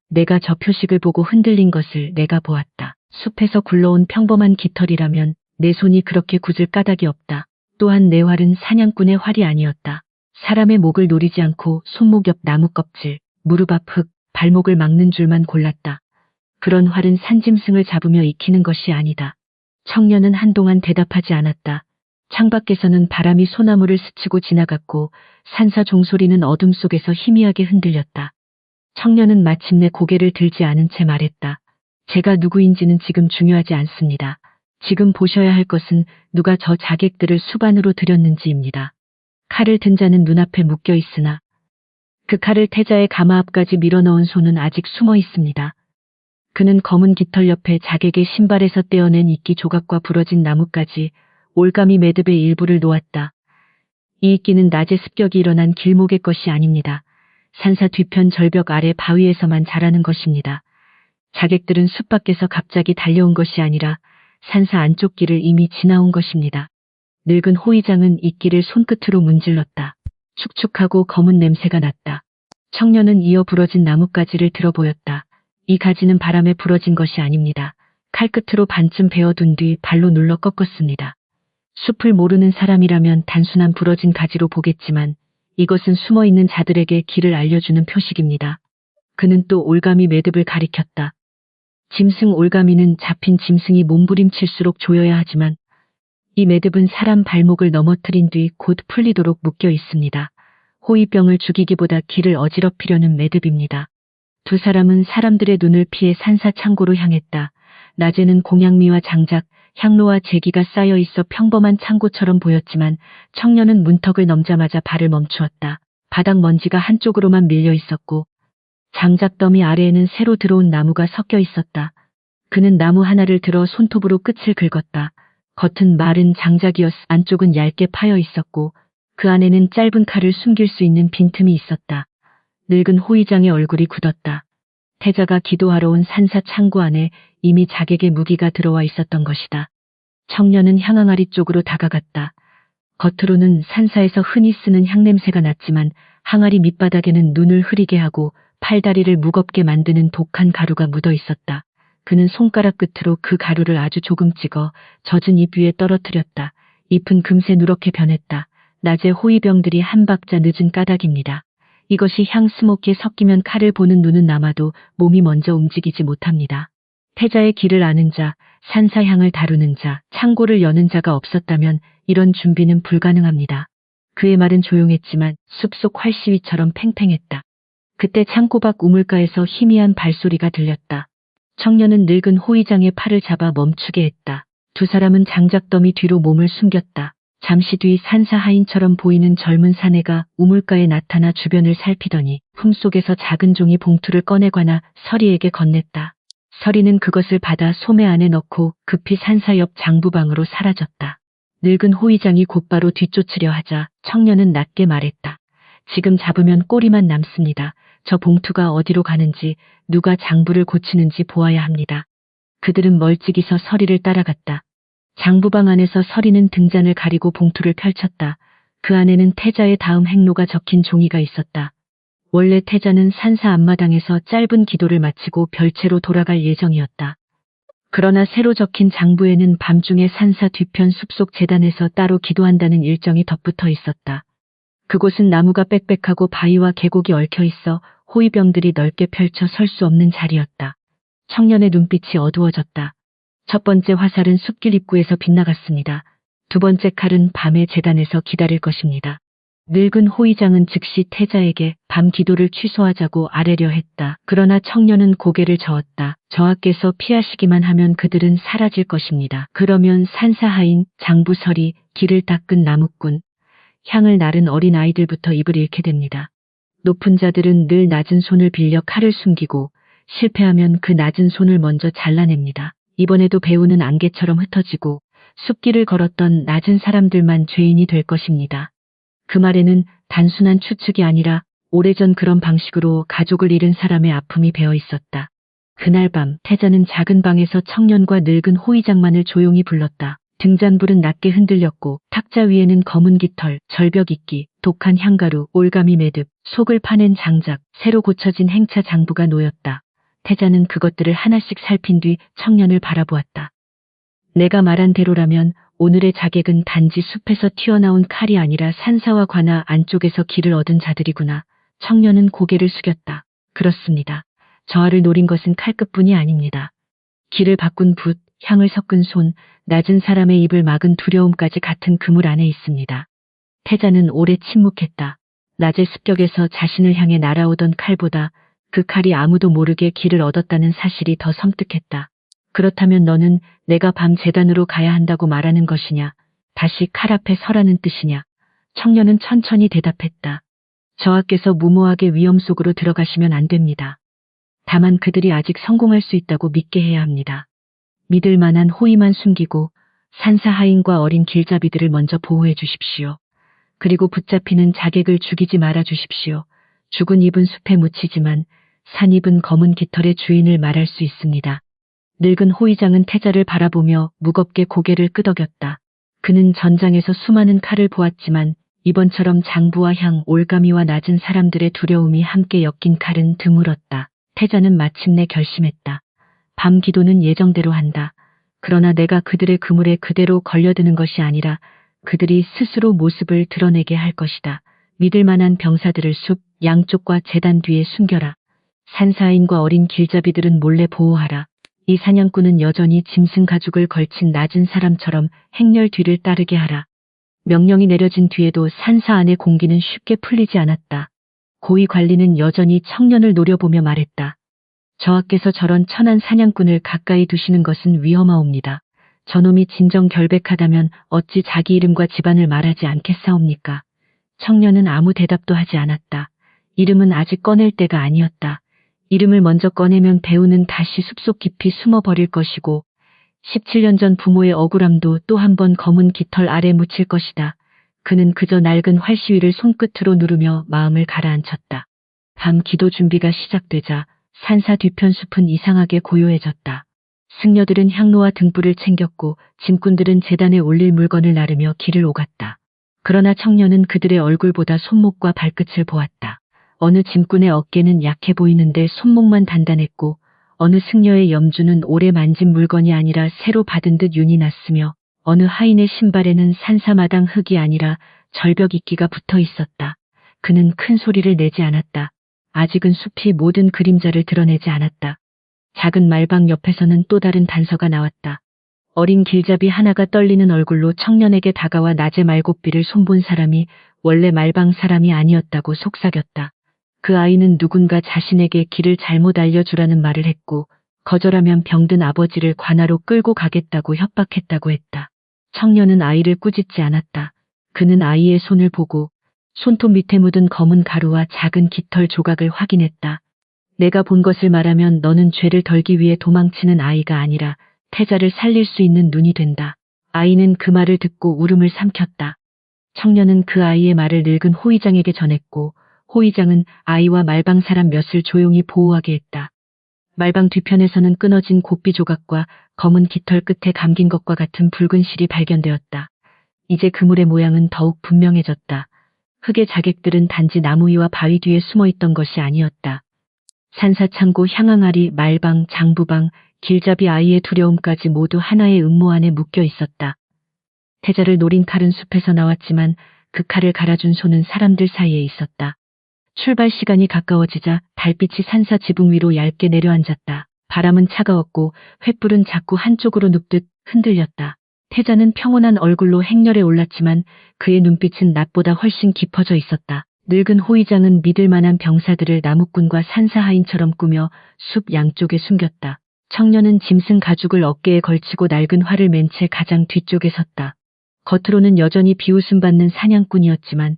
내가 저 표식을 보고 흔들린 것을 내가 보았다. 숲에서 굴러온 평범한 깃털이라면 내 손이 그렇게 굳을 까닭이 없다. 또한 내 활은 사냥꾼의 활이 아니었다. 사람의 목을 노리지 않고 손목 옆 나무 껍질, 무릎 앞 흙, 발목을 막는 줄만 골랐다. 그런 활은 산짐승을 잡으며 익히는 것이 아니다. 청년은 한동안 대답하지 않았다. 창밖에서는 바람이 소나무를 스치고 지나갔고 산사 종소리는 어둠 속에서 희미하게 흔들렸다. 청년은 마침내 고개를 들지 않은 채 말했다. 제가 누구인지는 지금 중요하지 않습니다. 지금 보셔야 할 것은 누가 저 자객들을 수반으로 들였는지입니다. 칼을 든 자는 눈앞에 묶여 있으나 그 칼을 태자의 가마 앞까지 밀어넣은 손은 아직 숨어 있습니다. 그는 검은 깃털 옆에 자객의 신발에서 떼어낸 이끼 조각과 부러진 나뭇가지, 올가미 매듭의 일부를 놓았다. 이 이끼는 낮에 습격이 일어난 길목의 것이 아닙니다. 산사 뒤편 절벽 아래 바위에서만 자라는 것입니다. 자객들은 숲 밖에서 갑자기 달려온 것이 아니라 산사 안쪽 길을 이미 지나온 것입니다. 늙은 호위장은 이끼를 손끝으로 문질렀다. 축축하고 검은 냄새가 났다. 청년은 이어 부러진 나뭇가지를 들어보였다. 이 가지는 바람에 부러진 것이 아닙니다. 칼끝으로 반쯤 베어둔 뒤 발로 눌러 꺾었습니다. 숲을 모르는 사람이라면 단순한 부러진 가지로 보겠지만 이것은 숨어있는 자들에게 길을 알려주는 표식입니다. 그는 또 올가미 매듭을 가리켰다. 짐승 올가미는 잡힌 짐승이 몸부림칠수록 조여야 하지만 이 매듭은 사람 발목을 넘어뜨린 뒤 곧 풀리도록 묶여 있습니다. 호위병을 죽이기보다 길을 어지럽히려는 매듭입니다. 두 사람은 사람들의 눈을 피해 산사 창고로 향했다. 낮에는 공양미와 장작, 향로와 제기가 쌓여 있어 평범한 창고처럼 보였지만 청년은 문턱을 넘자마자 발을 멈추었다. 바닥 먼지가 한쪽으로만 밀려 있었고 장작 더미 아래에는 새로 들어온 나무가 섞여 있었다. 그는 나무 하나를 들어 손톱으로 끝을 긁었다. 겉은 마른 장작이었으 안쪽은 얇게 파여 있었고 그 안에는 짧은 칼을 숨길 수 있는 빈틈이 있었다. 늙은 호위장의 얼굴이 굳었다. 태자가 기도하러 온 산사 창고 안에 이미 자객의 무기가 들어와 있었던 것이다. 청년은 향항아리 쪽으로 다가갔다. 겉으로는 산사에서 흔히 쓰는 향냄새가 났지만 항아리 밑바닥에는 눈을 흐리게 하고 팔다리를 무겁게 만드는 독한 가루가 묻어 있었다. 그는 손가락 끝으로 그 가루를 아주 조금 찍어 젖은 잎 위에 떨어뜨렸다. 잎은 금세 누렇게 변했다. 낮에 호위병들이 한 박자 늦은 까닭입니다. 이것이 향 스모키에 섞이면 칼을 보는 눈은 남아도 몸이 먼저 움직이지 못합니다. 태자의 길을 아는 자, 산사향을 다루는 자, 창고를 여는 자가 없었다면 이런 준비는 불가능합니다. 그의 말은 조용했지만 숲속 활시위처럼 팽팽했다. 그때 창고 밖 우물가에서 희미한 발소리가 들렸다. 청년은 늙은 호위장의 팔을 잡아 멈추게 했다. 두 사람은 장작더미 뒤로 몸을 숨겼다. 잠시 뒤 산사 하인처럼 보이는 젊은 사내가 우물가에 나타나 주변을 살피더니 품속에서 작은 종이 봉투를 꺼내거나 서리에게 건넸다. 서리는 그것을 받아 소매 안에 넣고 급히 산사 옆 장부방으로 사라졌다. 늙은 호위장이 곧바로 뒤쫓으려 하자 청년은 낮게 말했다. 지금 잡으면 꼬리만 남습니다. 저 봉투가 어디로 가는지 누가 장부를 고치는지 보아야 합니다. 그들은 멀찍이서 서리를 따라갔다. 장부방 안에서 서리는 등잔을 가리고 봉투를 펼쳤다. 그 안에는 태자의 다음 행로가 적힌 종이가 있었다. 원래 태자는 산사 앞마당에서 짧은 기도를 마치고 별채로 돌아갈 예정이었다. 그러나 새로 적힌 장부에는 밤중에 산사 뒤편 숲속 제단에서 따로 기도한다는 일정이 덧붙어 있었다. 그곳은 나무가 빽빽하고 바위와 계곡이 얽혀 있어 호위병들이 넓게 펼쳐 설 수 없는 자리였다. 청년의 눈빛이 어두워졌다. 첫 번째 화살은 숲길 입구에서 빗나갔습니다. 두 번째 칼은 밤의 제단에서 기다릴 것입니다. 늙은 호위장은 즉시 태자에게 밤 기도를 취소하자고 아뢰려 했다. 그러나 청년은 고개를 저었다. 저하께서 피하시기만 하면 그들은 사라질 것입니다. 그러면 산사하인 장부설이 길을 닦은 나무꾼, 향을 나른 어린 아이들부터 입을 잃게 됩니다. 높은 자들은 늘 낮은 손을 빌려 칼을 숨기고 실패하면 그 낮은 손을 먼저 잘라냅니다. 이번에도 배우는 안개처럼 흩어지고 숲길을 걸었던 낮은 사람들만 죄인이 될 것입니다. 그 말에는 단순한 추측이 아니라 오래전 그런 방식으로 가족을 잃은 사람의 아픔이 배어 있었다. 그날 밤 태자는 작은 방에서 청년과 늙은 호위장만을 조용히 불렀다. 등잔불은 낮게 흔들렸고 탁자 위에는 검은 깃털, 절벽 이끼, 독한 향가루, 올가미 매듭, 속을 파낸 장작, 새로 고쳐진 행차 장부가 놓였다. 태자는 그것들을 하나씩 살핀 뒤 청년을 바라보았다. 내가 말한 대로라면 오늘의 자객은 단지 숲에서 튀어나온 칼이 아니라 산사와 관아 안쪽에서 길을 얻은 자들이구나. 청년은 고개를 숙였다. 그렇습니다. 저하를 노린 것은 칼끝뿐이 아닙니다. 길을 바꾼 붓, 향을 섞은 손, 낮은 사람의 입을 막은 두려움까지 같은 그물 안에 있습니다. 태자는 오래 침묵했다. 낮의 습격에서 자신을 향해 날아오던 칼보다 그 칼이 아무도 모르게 길을 얻었다는 사실이 더 섬뜩했다. 그렇다면 너는 내가 밤 제단으로 가야 한다고 말하는 것이냐? 다시 칼 앞에 서라는 뜻이냐? 청년은 천천히 대답했다. 저하께서 무모하게 위험 속으로 들어가시면 안 됩니다. 다만 그들이 아직 성공할 수 있다고 믿게 해야 합니다. 믿을 만한 호의만 숨기고 산사 하인과 어린 길잡이들을 먼저 보호해 주십시오. 그리고 붙잡히는 자객을 죽이지 말아 주십시오. 죽은 입은 숲에 묻히지만 산 입은 검은 깃털의 주인을 말할 수 있습니다. 늙은 호위장은 태자를 바라보며 무겁게 고개를 끄덕였다. 그는 전장에서 수많은 칼을 보았지만 이번처럼 장부와 향, 올가미와 낮은 사람들의 두려움이 함께 엮인 칼은 드물었다. 태자는 마침내 결심했다. 밤 기도는 예정대로 한다. 그러나 내가 그들의 그물에 그대로 걸려드는 것이 아니라 그들이 스스로 모습을 드러내게 할 것이다. 믿을 만한 병사들을 숲 양쪽과 제단 뒤에 숨겨라. 산사인과 어린 길잡이들은 몰래 보호하라. 이 사냥꾼은 여전히 짐승 가죽을 걸친 낮은 사람처럼 행렬 뒤를 따르게 하라. 명령이 내려진 뒤에도 산사 안의 공기는 쉽게 풀리지 않았다. 고위 관리는 여전히 청년을 노려보며 말했다. 저하께서 저런 천한 사냥꾼을 가까이 두시는 것은 위험하옵니다. 저놈이 진정 결백하다면 어찌 자기 이름과 집안을 말하지 않겠사옵니까? 청년은 아무 대답도 하지 않았다. 이름은 아직 꺼낼 때가 아니었다. 이름을 먼저 꺼내면 배우는 다시 숲속 깊이 숨어버릴 것이고 17년 전 부모의 억울함도 또 한 번 검은 깃털 아래 묻힐 것이다. 그는 그저 낡은 활시위를 손끝으로 누르며 마음을 가라앉혔다. 밤 기도 준비가 시작되자 산사 뒤편 숲은 이상하게 고요해졌다. 승려들은 향로와 등불을 챙겼고 짐꾼들은 제단에 올릴 물건을 나르며 길을 오갔다. 그러나 청년은 그들의 얼굴보다 손목과 발끝을 보았다. 어느 짐꾼의 어깨는 약해 보이는데 손목만 단단했고 어느 승려의 염주는 오래 만진 물건이 아니라 새로 받은 듯 윤이 났으며 어느 하인의 신발에는 산사마당 흙이 아니라 절벽 이끼가 붙어 있었다. 그는 큰 소리를 내지 않았다. 아직은 숲이 모든 그림자를 드러내지 않았다. 작은 말방 옆에서는 또 다른 단서가 나왔다. 어린 길잡이 하나가 떨리는 얼굴로 청년에게 다가와 낮에 말고삐를 손본 사람이 원래 말방 사람이 아니었다고 속삭였다. 그 아이는 누군가 자신에게 길을 잘못 알려주라는 말을 했고 거절하면 병든 아버지를 관하로 끌고 가겠다고 협박했다고 했다. 청년은 아이를 꾸짖지 않았다. 그는 아이의 손을 보고 손톱 밑에 묻은 검은 가루와 작은 깃털 조각을 확인했다. 내가 본 것을 말하면 너는 죄를 덜기 위해 도망치는 아이가 아니라 태자를 살릴 수 있는 눈이 된다. 아이는 그 말을 듣고 울음을 삼켰다. 청년은 그 아이의 말을 늙은 호위장에게 전했고 호위장은 아이와 말방 사람 몇을 조용히 보호하게 했다. 말방 뒤편에서는 끊어진 고삐 조각과 검은 깃털 끝에 감긴 것과 같은 붉은 실이 발견되었다. 이제 그물의 모양은 더욱 분명해졌다. 흙의 자객들은 단지 나무 위와 바위 뒤에 숨어있던 것이 아니었다. 산사창고, 향항아리, 말방, 장부방, 길잡이 아이의 두려움까지 모두 하나의 음모 안에 묶여 있었다. 태자를 노린 칼은 숲에서 나왔지만 그 칼을 갈아준 손은 사람들 사이에 있었다. 출발 시간이 가까워지자 달빛이 산사 지붕 위로 얇게 내려앉았다. 바람은 차가웠고 횃불은 자꾸 한쪽으로 눕듯 흔들렸다. 태자는 평온한 얼굴로 행렬에 올랐지만 그의 눈빛은 낮보다 훨씬 깊어져 있었다. 늙은 호위장은 믿을 만한 병사들을 나무꾼과 산사하인처럼 꾸며 숲 양쪽에 숨겼다. 청년은 짐승 가죽을 어깨에 걸치고 낡은 활을 맨 채 가장 뒤쪽에 섰다. 겉으로는 여전히 비웃음 받는 사냥꾼이었지만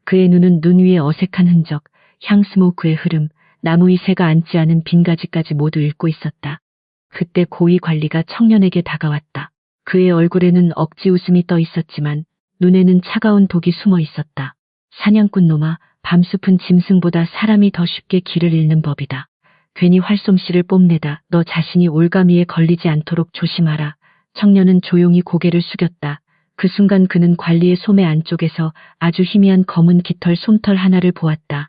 그의 눈은 눈 위에 어색한 흔적, 향스모크의 흐름, 나무 위 새가 앉지 않은 빈가지까지 모두 읽고 있었다. 그때 고위 관리가 청년에게 다가왔다. 그의 얼굴에는 억지 웃음이 떠 있었지만 눈에는 차가운 독이 숨어 있었다. 사냥꾼 놈아, 밤숲은 짐승보다 사람이 더 쉽게 길을 잃는 법이다. 괜히 활솜씨를 뽐내다 너 자신이 올가미에 걸리지 않도록 조심하라. 청년은 조용히 고개를 숙였다. 그 순간 그는 관리의 소매 안쪽에서 아주 희미한 검은 깃털 솜털 하나를 보았다.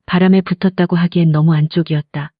바람에 붙었다고 하기엔 너무 안쪽이었다.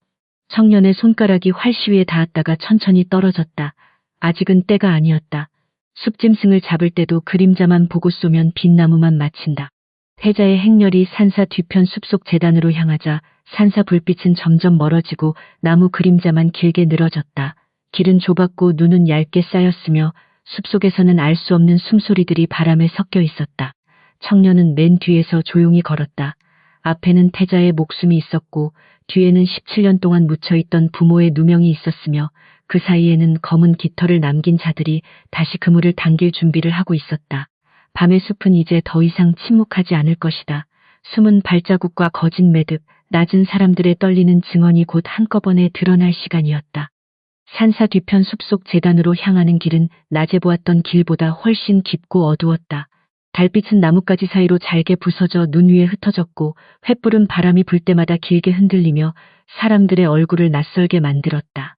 청년의 손가락이 활시위에 닿았다가 천천히 떨어졌다. 아직은 때가 아니었다. 숲짐승을 잡을 때도 그림자만 보고 쏘면 빛나무만 맞힌다. 태자의 행렬이 산사 뒤편 숲속 재단으로 향하자 산사 불빛은 점점 멀어지고 나무 그림자만 길게 늘어졌다. 길은 좁았고 눈은 얇게 쌓였으며 숲속에서는 알 수 없는 숨소리들이 바람에 섞여 있었다. 청년은 맨 뒤에서 조용히 걸었다. 앞에는 태자의 목숨이 있었고 뒤에는 17년 동안 묻혀있던 부모의 누명이 있었으며 그 사이에는 검은 깃털을 남긴 자들이 다시 그물을 당길 준비를 하고 있었다. 밤의 숲은 이제 더 이상 침묵하지 않을 것이다. 숨은 발자국과 거진 매듭, 낮은 사람들의 떨리는 증언이 곧 한꺼번에 드러날 시간이었다. 산사 뒤편 숲속 재단으로 향하는 길은 낮에 보았던 길보다 훨씬 깊고 어두웠다. 달빛은 나뭇가지 사이로 잘게 부서져 눈 위에 흩어졌고 횃불은 바람이 불 때마다 길게 흔들리며 사람들의 얼굴을 낯설게 만들었다.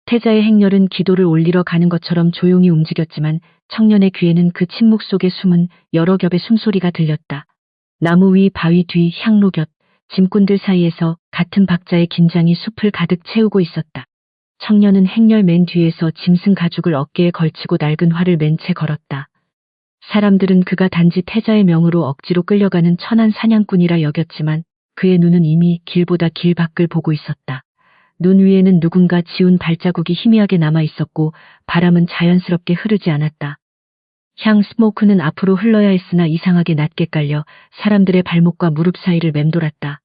태자의 행렬은 기도를 올리러 가는 것처럼 조용히 움직였지만 청년의 귀에는 그 침묵 속에 숨은 여러 겹의 숨소리가 들렸다. 나무 위, 바위 뒤, 향로 곁, 짐꾼들 사이에서 같은 박자의 긴장이 숲을 가득 채우고 있었다. 청년은 행렬 맨 뒤에서 짐승 가죽을 어깨에 걸치고 낡은 활을 맨 채 걸었다. 사람들은 그가 단지 태자의 명으로 억지로 끌려가는 천한 사냥꾼이라 여겼지만 그의 눈은 이미 길보다 길 밖을 보고 있었다. 눈 위에는 누군가 지운 발자국이 희미하게 남아 있었고 바람은 자연스럽게 흐르지 않았다. 향 스모크는 앞으로 흘러야 했으나 이상하게 낮게 깔려 사람들의 발목과 무릎 사이를 맴돌았다.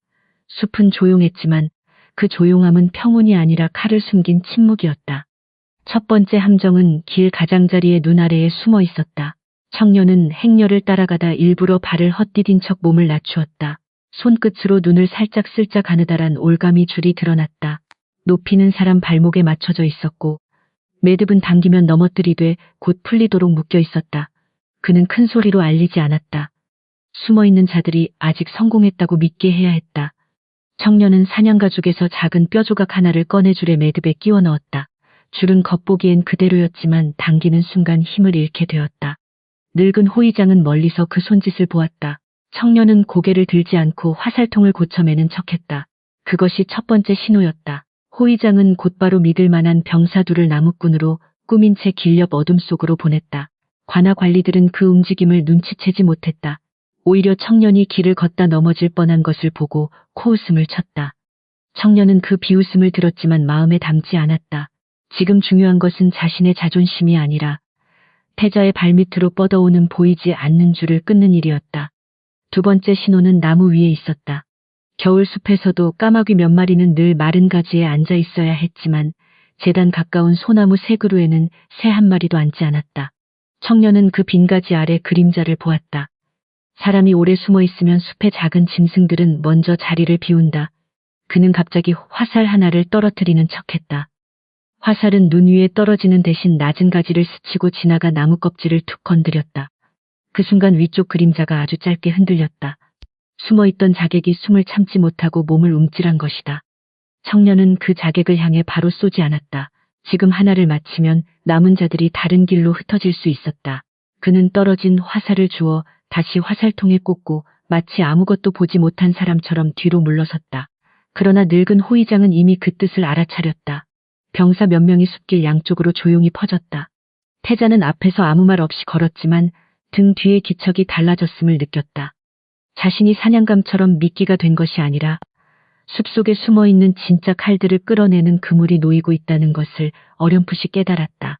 숲은 조용했지만 그 조용함은 평온이 아니라 칼을 숨긴 침묵이었다. 첫 번째 함정은 길 가장자리의 눈 아래에 숨어 있었다. 청년은 행렬을 따라가다 일부러 발을 헛디딘 척 몸을 낮추었다. 손끝으로 눈을 살짝 슬쩍 가느다란 올가미 줄이 드러났다. 높이는 사람 발목에 맞춰져 있었고 매듭은 당기면 넘어뜨리되 곧 풀리도록 묶여 있었다. 그는 큰 소리로 알리지 않았다. 숨어있는 자들이 아직 성공했다고 믿게 해야 했다. 청년은 사냥가죽에서 작은 뼈조각 하나를 꺼내 줄의 매듭에 끼워 넣었다. 줄은 겉보기엔 그대로였지만 당기는 순간 힘을 잃게 되었다. 늙은 호위장은 멀리서 그 손짓을 보았다. 청년은 고개를 들지 않고 화살통을 고쳐매는 척했다. 그것이 첫 번째 신호였다. 호위장은 곧바로 믿을 만한 병사 둘을 나무꾼으로 꾸민 채 길 옆 어둠 속으로 보냈다. 관아 관리들은 그 움직임을 눈치채지 못했다. 오히려 청년이 길을 걷다 넘어질 뻔한 것을 보고 코웃음을 쳤다. 청년은 그 비웃음을 들었지만 마음에 담지 않았다. 지금 중요한 것은 자신의 자존심이 아니라 태자의 발밑으로 뻗어오는 보이지 않는 줄을 끊는 일이었다. 두 번째 신호는 나무 위에 있었다. 겨울 숲에서도 까마귀 몇 마리는 늘 마른 가지에 앉아 있어야 했지만 재단 가까운 소나무 새 그루에는 새 한 마리도 앉지 않았다. 청년은 그 빈 가지 아래 그림자를 보았다. 사람이 오래 숨어 있으면 숲의 작은 짐승들은 먼저 자리를 비운다. 그는 갑자기 화살 하나를 떨어뜨리는 척했다. 화살은 눈 위에 떨어지는 대신 낮은 가지를 스치고 지나가 나무 껍질을 툭 건드렸다. 그 순간 위쪽 그림자가 아주 짧게 흔들렸다. 숨어있던 자객이 숨을 참지 못하고 몸을 움찔한 것이다. 청년은 그 자객을 향해 바로 쏘지 않았다. 지금 하나를 맞히면 남은 자들이 다른 길로 흩어질 수 있었다. 그는 떨어진 화살을 주워 다시 화살통에 꽂고 마치 아무것도 보지 못한 사람처럼 뒤로 물러섰다. 그러나 늙은 호위장은 이미 그 뜻을 알아차렸다. 병사 몇 명이 숲길 양쪽으로 조용히 퍼졌다. 태자는 앞에서 아무 말 없이 걸었지만 등 뒤의 기척이 달라졌음을 느꼈다. 자신이 사냥감처럼 미끼가 된 것이 아니라 숲속에 숨어있는 진짜 칼들을 끌어내는 그물이 놓이고 있다는 것을 어렴풋이 깨달았다.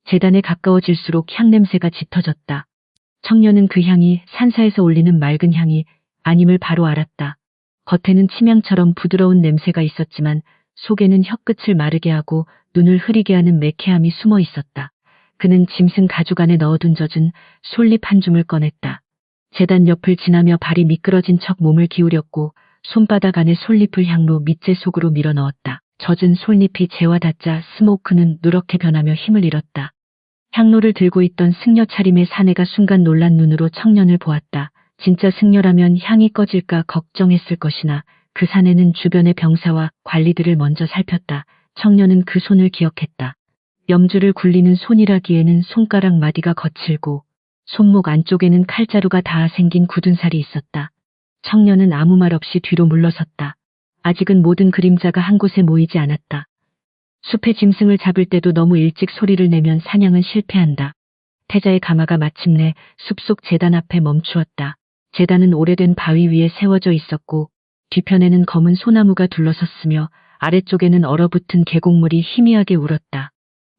재단에 가까워질수록 향냄새가 짙어졌다. 청년은 그 향이 산사에서 올리는 맑은 향이 아님을 바로 알았다. 겉에는 침향처럼 부드러운 냄새가 있었지만 속에는 혀끝을 마르게 하고 눈을 흐리게 하는 매캐함이 숨어 있었다. 그는 짐승 가죽 안에 넣어둔 젖은 솔잎 한 줌을 꺼냈다. 재단 옆을 지나며 발이 미끄러진 척 몸을 기울였고 손바닥 안에 솔잎을 향로 밑재 속으로 밀어 넣었다. 젖은 솔잎이 재와 닿자 스모크는 누렇게 변하며 힘을 잃었다. 향로를 들고 있던 승려 차림의 사내가 순간 놀란 눈으로 청년을 보았다. 진짜 승려라면 향이 꺼질까 걱정했을 것이나 그 사내는 주변의 병사와 관리들을 먼저 살폈다. 청년은 그 손을 기억했다. 염주를 굴리는 손이라기에는 손가락 마디가 거칠고 손목 안쪽에는 칼자루가 닿아 생긴 굳은 살이 있었다. 청년은 아무 말 없이 뒤로 물러섰다. 아직은 모든 그림자가 한 곳에 모이지 않았다. 숲의 짐승을 잡을 때도 너무 일찍 소리를 내면 사냥은 실패한다. 태자의 가마가 마침내 숲속 재단 앞에 멈추었다. 재단은 오래된 바위 위에 세워져 있었고 뒤편에는 검은 소나무가 둘러섰으며 아래쪽에는 얼어붙은 계곡물이 희미하게 울었다.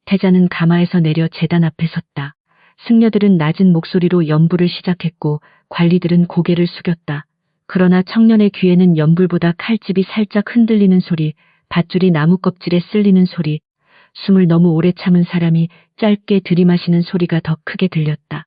태자는 가마에서 내려 재단 앞에 섰다. 승려들은 낮은 목소리로 연불을 시작했고 관리들은 고개를 숙였다. 그러나 청년의 귀에는 연불보다 칼집이 살짝 흔들리는 소리, 밧줄이 나무 껍질에 쓸리는 소리, 숨을 너무 오래 참은 사람이 짧게 들이마시는 소리가 더 크게 들렸다.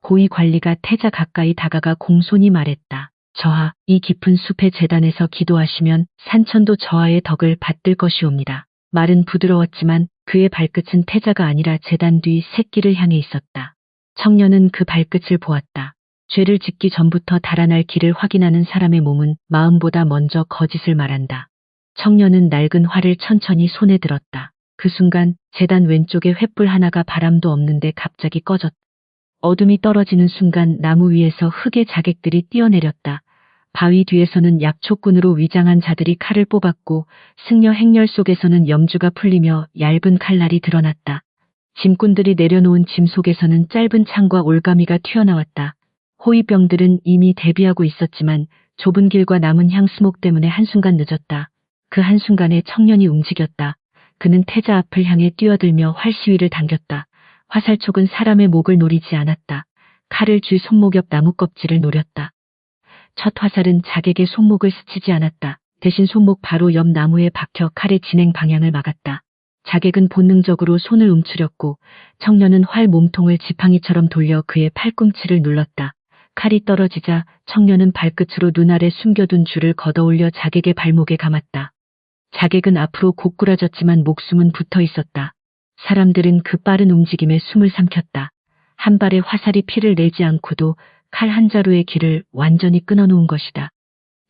고위 관리가 태자 가까이 다가가 공손히 말했다. 저하, 이 깊은 숲의 재단에서 기도하시면 산천도 저하의 덕을 받들 것이옵니다. 말은 부드러웠지만 그의 발끝은 태자가 아니라 재단 뒤 새끼를 향해 있었다. 청년은 그 발끝을 보았다. 죄를 짓기 전부터 달아날 길을 확인하는 사람의 몸은 마음보다 먼저 거짓을 말한다. 청년은 낡은 활을 천천히 손에 들었다. 그 순간 재단 왼쪽에 횃불 하나가 바람도 없는데 갑자기 꺼졌다. 어둠이 떨어지는 순간 나무 위에서 흑의 자객들이 뛰어내렸다. 바위 뒤에서는 약초꾼으로 위장한 자들이 칼을 뽑았고 승려 행렬 속에서는 염주가 풀리며 얇은 칼날이 드러났다. 짐꾼들이 내려놓은 짐 속에서는 짧은 창과 올가미가 튀어나왔다. 호위병들은 이미 대비하고 있었지만 좁은 길과 남은 향수목 때문에 한순간 늦었다. 그 한순간에 청년이 움직였다. 그는 태자 앞을 향해 뛰어들며 활시위를 당겼다. 화살촉은 사람의 목을 노리지 않았다. 칼을 쥐 손목 옆 나무 껍질을 노렸다. 첫 화살은 자객의 손목을 스치지 않았다. 대신 손목 바로 옆 나무에 박혀 칼의 진행 방향을 막았다. 자객은 본능적으로 손을 움츠렸고 청년은 활 몸통을 지팡이처럼 돌려 그의 팔꿈치를 눌렀다. 칼이 떨어지자 청년은 발끝으로 눈 아래 숨겨둔 줄을 걷어올려 자객의 발목에 감았다. 자객은 앞으로 고꾸라졌지만 목숨은 붙어 있었다. 사람들은 그 빠른 움직임에 숨을 삼켰다. 한 발의 화살이 피를 내지 않고도 칼 한 자루의 길을 완전히 끊어놓은 것이다.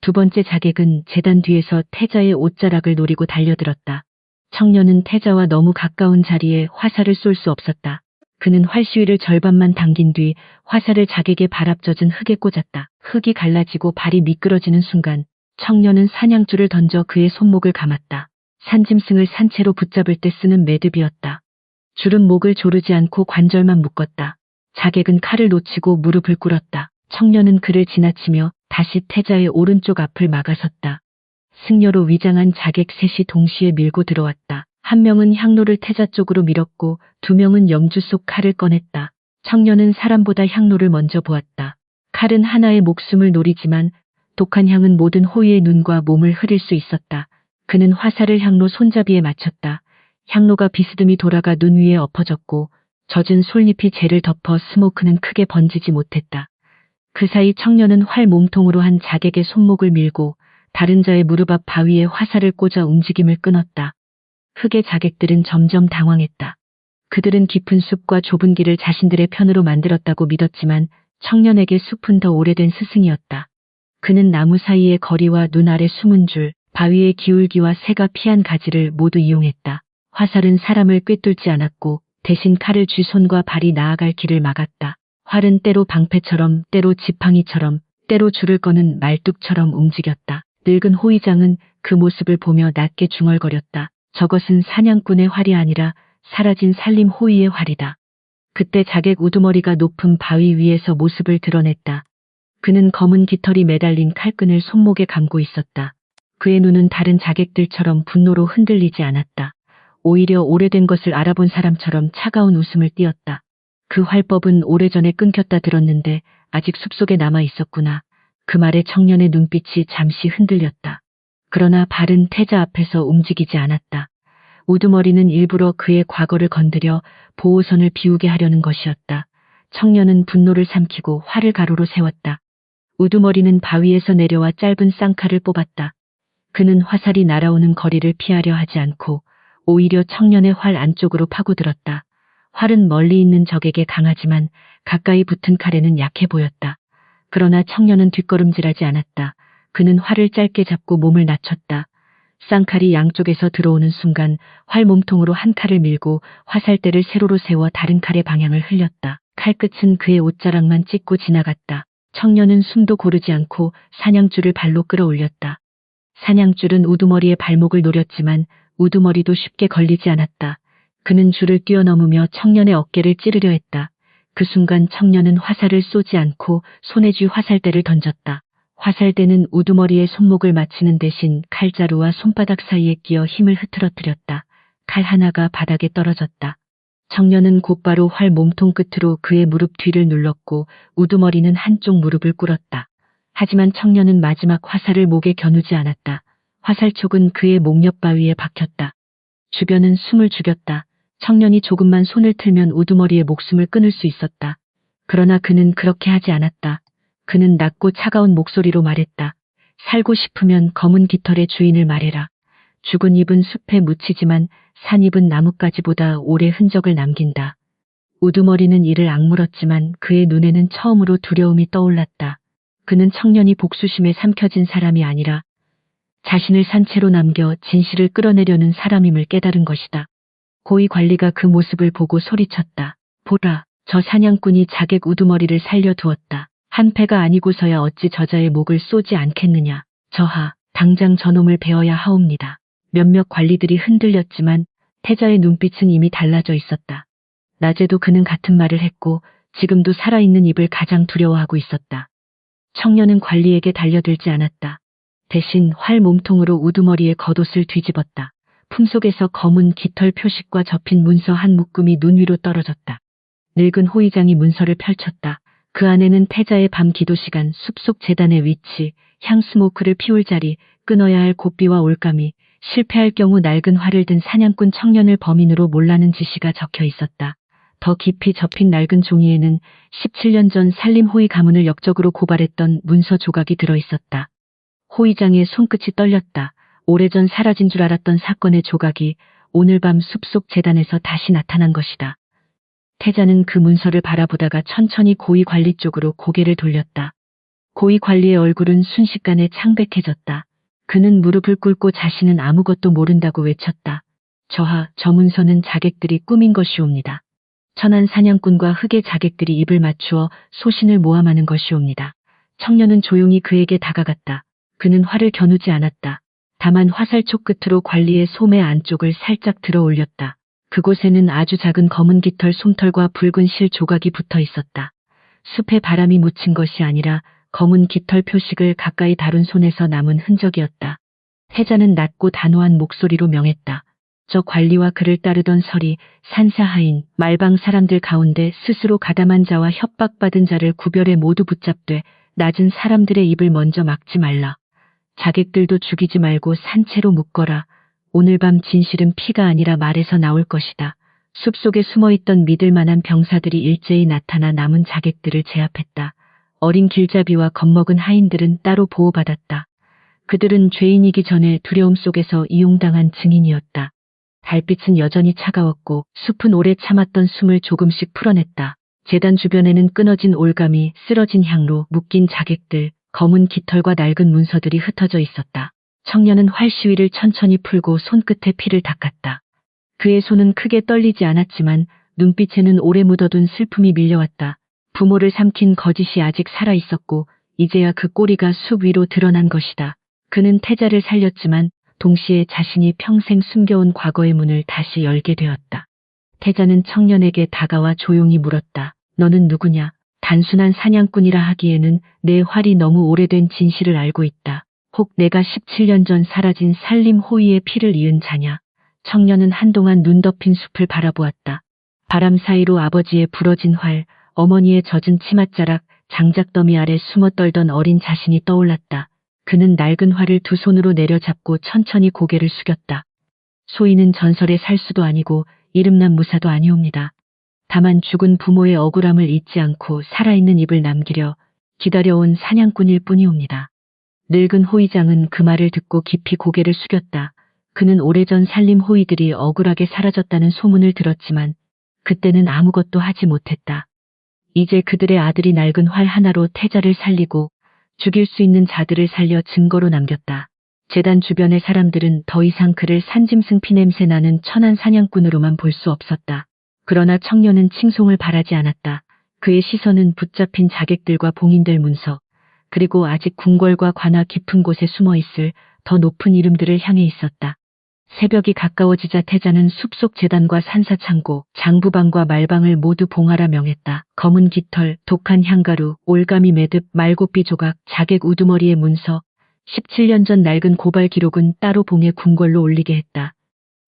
두 번째 자객은 재단 뒤에서 태자의 옷자락을 노리고 달려들었다. 청년은 태자와 너무 가까운 자리에 화살을 쏠 수 없었다. 그는 활시위를 절반만 당긴 뒤 화살을 자객의 발 앞 젖은 흙에 꽂았다. 흙이 갈라지고 발이 미끄러지는 순간 청년은 사냥줄을 던져 그의 손목을 감았다. 산짐승을 산채로 붙잡을 때 쓰는 매듭이었다. 줄은 목을 조르지 않고 관절만 묶었다. 자객은 칼을 놓치고 무릎을 꿇었다. 청년은 그를 지나치며 다시 태자의 오른쪽 앞을 막아섰다. 승려로 위장한 자객 셋이 동시에 밀고 들어왔다. 한 명은 향로를 태자 쪽으로 밀었고 두 명은 영주 속 칼을 꺼냈다. 청년은 사람보다 향로를 먼저 보았다. 칼은 하나의 목숨을 노리지만 독한 향은 모든 호위의 눈과 몸을 흐릴 수 있었다. 그는 화살을 향로 손잡이에 맞췄다. 향로가 비스듬히 돌아가 눈 위에 엎어졌고 젖은 솔잎이 재를 덮어 스모크는 크게 번지지 못했다. 그 사이 청년은 활 몸통으로 한 자객의 손목을 밀고 다른 자의 무릎 앞 바위에 화살을 꽂아 움직임을 끊었다. 흑의 자객들은 점점 당황했다. 그들은 깊은 숲과 좁은 길을 자신들의 편으로 만들었다고 믿었지만 청년에게 숲은 더 오래된 스승이었다. 그는 나무 사이의 거리와 눈 아래 숨은 줄, 바위의 기울기와 새가 피한 가지를 모두 이용했다. 화살은 사람을 꿰뚫지 않았고 대신 칼을 쥐 손과 발이 나아갈 길을 막았다. 활은 때로 방패처럼, 때로 지팡이처럼, 때로 줄을 거는 말뚝처럼 움직였다. 늙은 호위장은 그 모습을 보며 낮게 중얼거렸다. 저것은 사냥꾼의 활이 아니라 사라진 산림 호위의 활이다. 그때 자객 우두머리가 높은 바위 위에서 모습을 드러냈다. 그는 검은 깃털이 매달린 칼끈을 손목에 감고 있었다. 그의 눈은 다른 자객들처럼 분노로 흔들리지 않았다. 오히려 오래된 것을 알아본 사람처럼 차가운 웃음을 띄었다. 그 활법은 오래전에 끊겼다 들었는데 아직 숲속에 남아 있었구나. 그 말에 청년의 눈빛이 잠시 흔들렸다. 그러나 발은 태자 앞에서 움직이지 않았다. 우두머리는 일부러 그의 과거를 건드려 보호선을 비우게 하려는 것이었다. 청년은 분노를 삼키고 활을 가로로 세웠다. 우두머리는 바위에서 내려와 짧은 쌍칼을 뽑았다. 그는 화살이 날아오는 거리를 피하려 하지 않고 오히려 청년의 활 안쪽으로 파고들었다. 활은 멀리 있는 적에게 강하지만 가까이 붙은 칼에는 약해 보였다. 그러나 청년은 뒷걸음질하지 않았다. 그는 활을 짧게 잡고 몸을 낮췄다. 쌍칼이 양쪽에서 들어오는 순간 활 몸통으로 한 칼을 밀고 화살대를 세로로 세워 다른 칼의 방향을 흘렸다. 칼끝은 그의 옷자락만 찍고 지나갔다. 청년은 숨도 고르지 않고 사냥줄을 발로 끌어올렸다. 사냥줄은 우두머리의 발목을 노렸지만 우두머리도 쉽게 걸리지 않았다. 그는 줄을 뛰어넘으며 청년의 어깨를 찌르려 했다. 그 순간 청년은 화살을 쏘지 않고 손에 쥐 화살대를 던졌다. 화살대는 우두머리의 손목을 맞히는 대신 칼자루와 손바닥 사이에 끼어 힘을 흐트러뜨렸다. 칼 하나가 바닥에 떨어졌다. 청년은 곧바로 활 몸통 끝으로 그의 무릎 뒤를 눌렀고 우두머리는 한쪽 무릎을 꿇었다. 하지만 청년은 마지막 화살을 목에 겨누지 않았다. 화살촉은 그의 목 옆 바위에 박혔다. 주변은 숨을 죽였다. 청년이 조금만 손을 틀면 우두머리의 목숨을 끊을 수 있었다. 그러나 그는 그렇게 하지 않았다. 그는 낮고 차가운 목소리로 말했다. 살고 싶으면 검은 깃털의 주인을 말해라. 죽은 잎은 숲에 묻히지만 산 잎은 나뭇가지보다 오래 흔적을 남긴다. 우두머리는 이를 악물었지만 그의 눈에는 처음으로 두려움이 떠올랐다. 그는 청년이 복수심에 삼켜진 사람이 아니라 자신을 산채로 남겨 진실을 끌어내려는 사람임을 깨달은 것이다. 고위 관리가 그 모습을 보고 소리쳤다. 보라, 저 사냥꾼이 자객 우두머리를 살려두었다. 한 패가 아니고서야 어찌 저자의 목을 쏘지 않겠느냐. 저하, 당장 저놈을 베어야 하옵니다. 몇몇 관리들이 흔들렸지만 태자의 눈빛은 이미 달라져 있었다. 낮에도 그는 같은 말을 했고 지금도 살아있는 입을 가장 두려워하고 있었다. 청년은 관리에게 달려들지 않았다. 대신 활 몸통으로 우두머리의 겉옷을 뒤집었다. 품속에서 검은 깃털 표식과 접힌 문서 한 묶음이 눈 위로 떨어졌다. 늙은 호위장이 문서를 펼쳤다. 그 안에는 태자의 밤 기도 시간, 숲속 재단의 위치, 향 스모크를 피울 자리, 끊어야 할 고삐와 올가미, 실패할 경우 낡은 활을 든 사냥꾼 청년을 범인으로 몰라는 지시가 적혀 있었다. 더 깊이 접힌 낡은 종이에는 17년 전 산림 호위 가문을 역적으로 고발했던 문서 조각이 들어있었다. 호위장의 손끝이 떨렸다. 오래전 사라진 줄 알았던 사건의 조각이 오늘 밤 숲속 재단에서 다시 나타난 것이다. 태자는 그 문서를 바라보다가 천천히 고위 관리 쪽으로 고개를 돌렸다. 고위 관리의 얼굴은 순식간에 창백해졌다. 그는 무릎을 꿇고 자신은 아무것도 모른다고 외쳤다. 저 문서는 자객들이 꾸민 것이옵니다. 천한 사냥꾼과 흑의 자객들이 입을 맞추어 소신을 모함하는 것이옵니다. 청년은 조용히 그에게 다가갔다. 그는 화를 겨누지 않았다. 다만 화살촉 끝으로 관리의 소매 안쪽을 살짝 들어 올렸다. 그곳에는 아주 작은 검은 깃털 솜털과 붉은 실 조각이 붙어 있었다. 숲에 바람이 묻힌 것이 아니라 검은 깃털 표식을 가까이 다룬 손에서 남은 흔적이었다. 태자는 낮고 단호한 목소리로 명했다. 저 관리와 그를 따르던 서리, 산사하인, 말방 사람들 가운데 스스로 가담한 자와 협박받은 자를 구별해 모두 붙잡되 낮은 사람들의 입을 먼저 막지 말라. 자객들도 죽이지 말고 산채로 묶어라. 오늘 밤 진실은 피가 아니라 말에서 나올 것이다. 숲속에 숨어있던 믿을 만한 병사들이 일제히 나타나 남은 자객들을 제압했다. 어린 길잡이와 겁먹은 하인들은 따로 보호받았다. 그들은 죄인이기 전에 두려움 속에서 이용당한 증인이었다. 달빛은 여전히 차가웠고 숲은 오래 참았던 숨을 조금씩 풀어냈다. 제단 주변에는 끊어진 올가미, 쓰러진 향로, 묶인 자객들, 검은 깃털과 낡은 문서들이 흩어져 있었다. 청년은 활 시위를 천천히 풀고 손끝에 피를 닦았다. 그의 손은 크게 떨리지 않았지만 눈빛에는 오래 묻어둔 슬픔이 밀려왔다. 부모를 삼킨 거짓이 아직 살아있었고 이제야 그 꼬리가 숲 위로 드러난 것이다. 그는 태자를 살렸지만 동시에 자신이 평생 숨겨온 과거의 문을 다시 열게 되었다. 태자는 청년에게 다가와 조용히 물었다. 너는 누구냐? 단순한 사냥꾼이라 하기에는 내 활이 너무 오래된 진실을 알고 있다. 혹 내가 17년 전 사라진 살림 호위의 피를 이은 자냐? 청년은 한동안 눈 덮인 숲을 바라보았다. 바람 사이로 아버지의 부러진 활, 어머니의 젖은 치맛자락, 장작더미 아래 숨어 떨던 어린 자신이 떠올랐다. 그는 낡은 활을 두 손으로 내려잡고 천천히 고개를 숙였다. 소인은 전설의 살수도 아니고 이름난 무사도 아니옵니다. 다만 죽은 부모의 억울함을 잊지 않고 살아있는 입을 남기려 기다려온 사냥꾼일 뿐이옵니다. 늙은 호위장은 그 말을 듣고 깊이 고개를 숙였다. 그는 오래전 살림 호위들이 억울하게 사라졌다는 소문을 들었지만 그때는 아무것도 하지 못했다. 이제 그들의 아들이 낡은 활 하나로 태자를 살리고 죽일 수 있는 자들을 살려 증거로 남겼다. 제단 주변의 사람들은 더 이상 그를 산짐승 피냄새 나는 천한 사냥꾼으로만 볼 수 없었다. 그러나 청년은 칭송을 바라지 않았다. 그의 시선은 붙잡힌 자객들과 봉인될 문서, 그리고 아직 궁궐과 관아 깊은 곳에 숨어있을 더 높은 이름들을 향해 있었다. 새벽이 가까워지자 태자는 숲속 제단과 산사창고, 장부방과 말방을 모두 봉하라 명했다. 검은 깃털, 독한 향가루, 올가미 매듭, 말고삐 조각, 자객 우두머리의 문서, 17년 전 낡은 고발 기록은 따로 봉해 궁궐로 올리게 했다.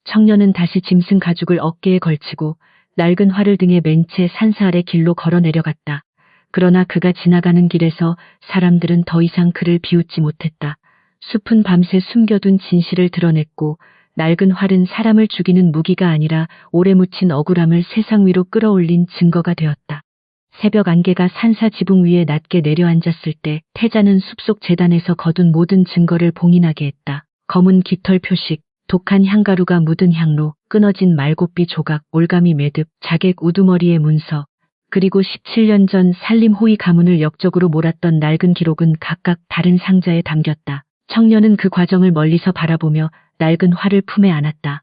청년은 다시 짐승 가죽을 어깨에 걸치고 낡은 활을 등에 맨 채 산사 아래 길로 걸어 내려갔다. 그러나 그가 지나가는 길에서 사람들은 더 이상 그를 비웃지 못했다. 숲은 밤새 숨겨둔 진실을 드러냈고 낡은 활은 사람을 죽이는 무기가 아니라 오래 묻힌 억울함을 세상 위로 끌어올린 증거가 되었다. 새벽 안개가 산사 지붕 위에 낮게 내려앉았을 때 태자는 숲속 제단에서 거둔 모든 증거를 봉인하게 했다. 검은 깃털 표식, 독한 향가루가 묻은 향로, 끊어진 말고삐 조각, 올가미 매듭, 자객 우두머리의 문서, 그리고 17년 전 살림 호위 가문을 역적으로 몰았던 낡은 기록은 각각 다른 상자에 담겼다. 청년은 그 과정을 멀리서 바라보며 낡은 활을 품에 안았다.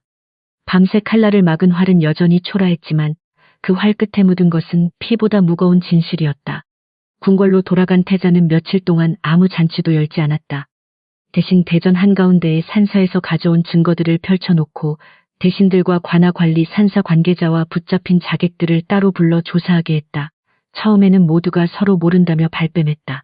밤새 칼날을 막은 활은 여전히 초라했지만 그 활 끝에 묻은 것은 피보다 무거운 진실이었다. 궁궐로 돌아간 태자는 며칠 동안 아무 잔치도 열지 않았다. 대신 대전 한가운데의 산사에서 가져온 증거들을 펼쳐놓고 대신들과 관아 관리 산사 관계자와 붙잡힌 자객들을 따로 불러 조사하게 했다. 처음에는 모두가 서로 모른다며 발뺌했다.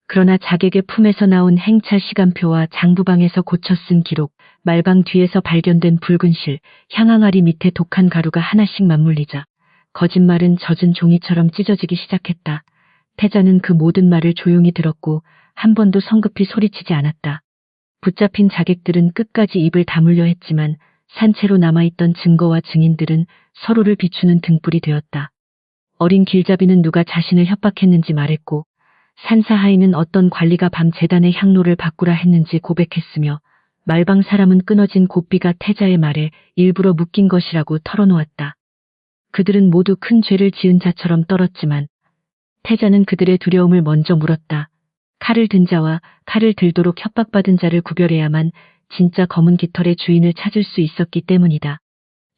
그러나 자객의 품에서 나온 행차 시간표와 장부방에서 고쳐 쓴 기록, 말방 뒤에서 발견된 붉은 실, 향항아리 밑에 독한 가루가 하나씩 맞물리자 거짓말은 젖은 종이처럼 찢어지기 시작했다. 태자는 그 모든 말을 조용히 들었고 한 번도 성급히 소리치지 않았다. 붙잡힌 자객들은 끝까지 입을 다물려 했지만 산채로 남아있던 증거와 증인들은 서로를 비추는 등불이 되었다. 어린 길잡이는 누가 자신을 협박했는지 말했고 산사하인은 어떤 관리가 밤 제단의 향로를 바꾸라 했는지 고백했으며 말방 사람은 끊어진 고삐가 태자의 말에 일부러 묶인 것이라고 털어놓았다. 그들은 모두 큰 죄를 지은 자처럼 떨었지만 태자는 그들의 두려움을 먼저 물었다. 칼을 든 자와 칼을 들도록 협박받은 자를 구별해야만 진짜 검은 깃털의 주인을 찾을 수 있었기 때문이다.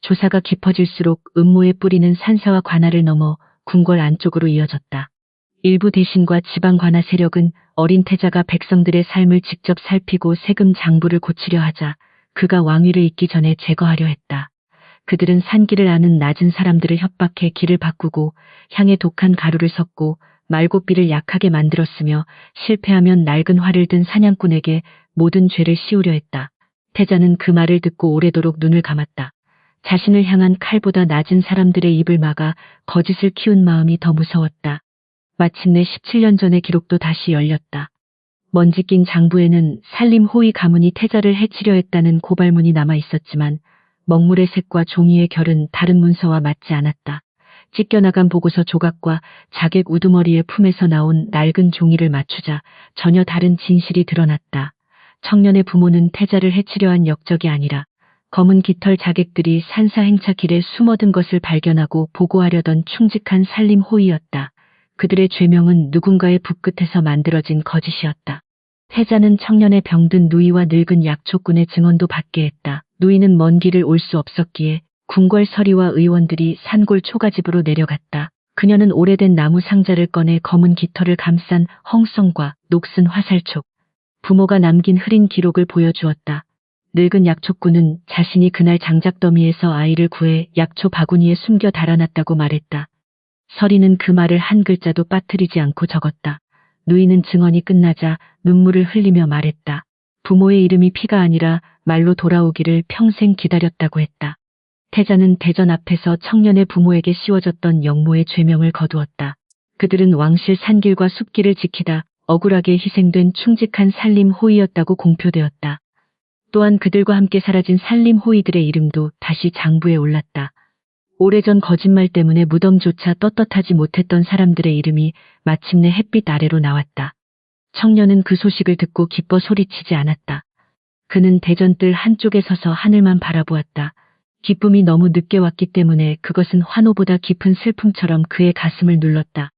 조사가 깊어질수록 음모의 뿌리는 산사와 관할을 넘어 궁궐 안쪽으로 이어졌다. 일부 대신과 지방 관아 세력은 어린 태자가 백성들의 삶을 직접 살피고 세금 장부를 고치려 하자 그가 왕위를 잇기 전에 제거하려 했다. 그들은 산길을 아는 낮은 사람들을 협박해 길을 바꾸고 향에 독한 가루를 섞고 말고삐를 약하게 만들었으며 실패하면 낡은 활을 든 사냥꾼에게 모든 죄를 씌우려 했다. 태자는 그 말을 듣고 오래도록 눈을 감았다. 자신을 향한 칼보다 낮은 사람들의 입을 막아 거짓을 키운 마음이 더 무서웠다. 마침내 17년 전의 기록도 다시 열렸다. 먼지 낀 장부에는 산림 호위 가문이 태자를 해치려 했다는 고발문이 남아 있었지만 먹물의 색과 종이의 결은 다른 문서와 맞지 않았다. 찢겨나간 보고서 조각과 자객 우두머리의 품에서 나온 낡은 종이를 맞추자 전혀 다른 진실이 드러났다. 청년의 부모는 태자를 해치려 한 역적이 아니라 검은 깃털 자객들이 산사 행차 길에 숨어든 것을 발견하고 보고하려던 충직한 산림 호위였다. 그들의 죄명은 누군가의 붓끝에서 만들어진 거짓이었다. 태자는 청년의 병든 누이와 늙은 약초꾼의 증언도 받게 했다. 누이는 먼 길을 올 수 없었기에 궁궐 서리와 의원들이 산골 초가집으로 내려갔다. 그녀는 오래된 나무 상자를 꺼내 검은 깃털을 감싼 헝성과 녹슨 화살촉, 부모가 남긴 흐린 기록을 보여주었다. 늙은 약초꾼은 자신이 그날 장작더미에서 아이를 구해 약초 바구니에 숨겨 달아났다고 말했다. 서리는 그 말을 한 글자도 빠뜨리지 않고 적었다. 누이는 증언이 끝나자 눈물을 흘리며 말했다. 부모의 이름이 피가 아니라 말로 돌아오기를 평생 기다렸다고 했다. 태자는 대전 앞에서 청년의 부모에게 씌워졌던 영모의 죄명을 거두었다. 그들은 왕실 산길과 숲길을 지키다 억울하게 희생된 충직한 산림 호위였다고 공표되었다. 또한 그들과 함께 사라진 산림 호위들의 이름도 다시 장부에 올랐다. 오래전 거짓말 때문에 무덤조차 떳떳하지 못했던 사람들의 이름이 마침내 햇빛 아래로 나왔다. 청년은 그 소식을 듣고 기뻐 소리치지 않았다. 그는 대전뜰 한쪽에 서서 하늘만 바라보았다. 기쁨이 너무 늦게 왔기 때문에 그것은 환호보다 깊은 슬픔처럼 그의 가슴을 눌렀다.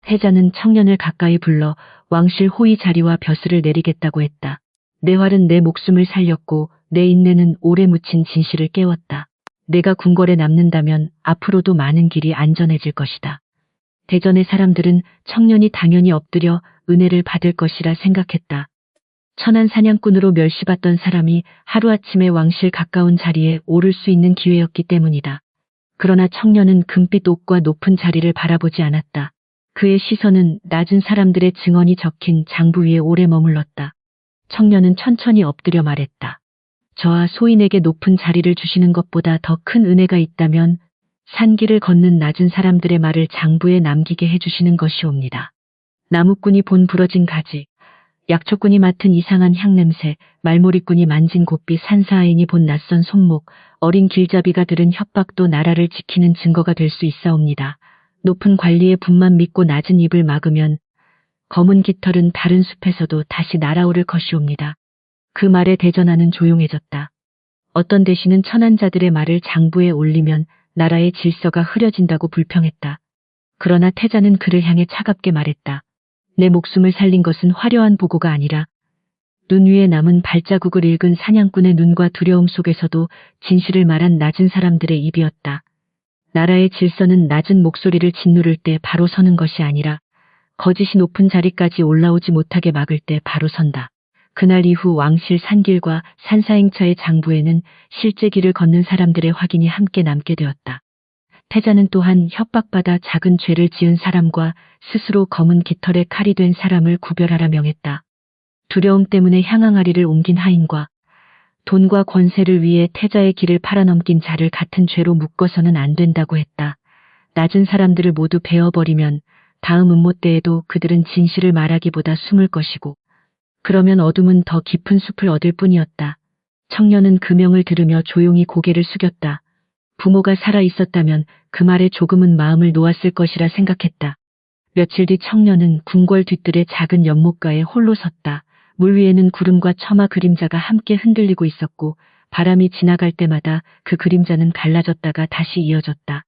태자는 청년을 가까이 불러 왕실 호위 자리와 벼슬을 내리겠다고 했다. 내 활은 내 목숨을 살렸고 내 인내는 오래 묻힌 진실을 깨웠다. 내가 궁궐에 남는다면 앞으로도 많은 길이 안전해질 것이다. 대전의 사람들은 청년이 당연히 엎드려 은혜를 받을 것이라 생각했다. 천한 사냥꾼으로 멸시받던 사람이 하루아침에 왕실 가까운 자리에 오를 수 있는 기회였기 때문이다. 그러나 청년은 금빛 옷과 높은 자리를 바라보지 않았다. 그의 시선은 낮은 사람들의 증언이 적힌 장부 위에 오래 머물렀다. 청년은 천천히 엎드려 말했다. 저와 소인에게 높은 자리를 주시는 것보다 더 큰 은혜가 있다면 산길을 걷는 낮은 사람들의 말을 장부에 남기게 해주시는 것이옵니다. 나무꾼이 본 부러진 가지, 약초꾼이 맡은 이상한 향냄새, 말모리꾼이 만진 고삐, 산사아인이 본 낯선 손목, 어린 길잡이가 들은 협박도 나라를 지키는 증거가 될 수 있사옵니다. 높은 관리의 분만 믿고 낮은 입을 막으면 검은 깃털은 다른 숲에서도 다시 날아오를 것이옵니다. 그 말에 대전하는 조용해졌다. 어떤 대신은 천한 자들의 말을 장부에 올리면 나라의 질서가 흐려진다고 불평했다. 그러나 태자는 그를 향해 차갑게 말했다. 내 목숨을 살린 것은 화려한 보고가 아니라 눈 위에 남은 발자국을 읽은 사냥꾼의 눈과 두려움 속에서도 진실을 말한 낮은 사람들의 입이었다. 나라의 질서는 낮은 목소리를 짓누를 때 바로 서는 것이 아니라 거짓이 높은 자리까지 올라오지 못하게 막을 때 바로 선다. 그날 이후 왕실 산길과 산사행차의 장부에는 실제 길을 걷는 사람들의 확인이 함께 남게 되었다. 태자는 또한 협박받아 작은 죄를 지은 사람과 스스로 검은 깃털의 칼이 된 사람을 구별하라 명했다. 두려움 때문에 향항아리를 옮긴 하인과 돈과 권세를 위해 태자의 길을 팔아넘긴 자를 같은 죄로 묶어서는 안 된다고 했다. 낮은 사람들을 모두 베어버리면 다음 음모 때에도 그들은 진실을 말하기보다 숨을 것이고 그러면 어둠은 더 깊은 숲을 얻을 뿐이었다. 청년은 그 명을 들으며 조용히 고개를 숙였다. 부모가 살아 있었다면 그 말에 조금은 마음을 놓았을 것이라 생각했다. 며칠 뒤 청년은 궁궐 뒤뜰의 작은 연못가에 홀로 섰다. 물 위에는 구름과 처마 그림자가 함께 흔들리고 있었고 바람이 지나갈 때마다 그 그림자는 갈라졌다가 다시 이어졌다.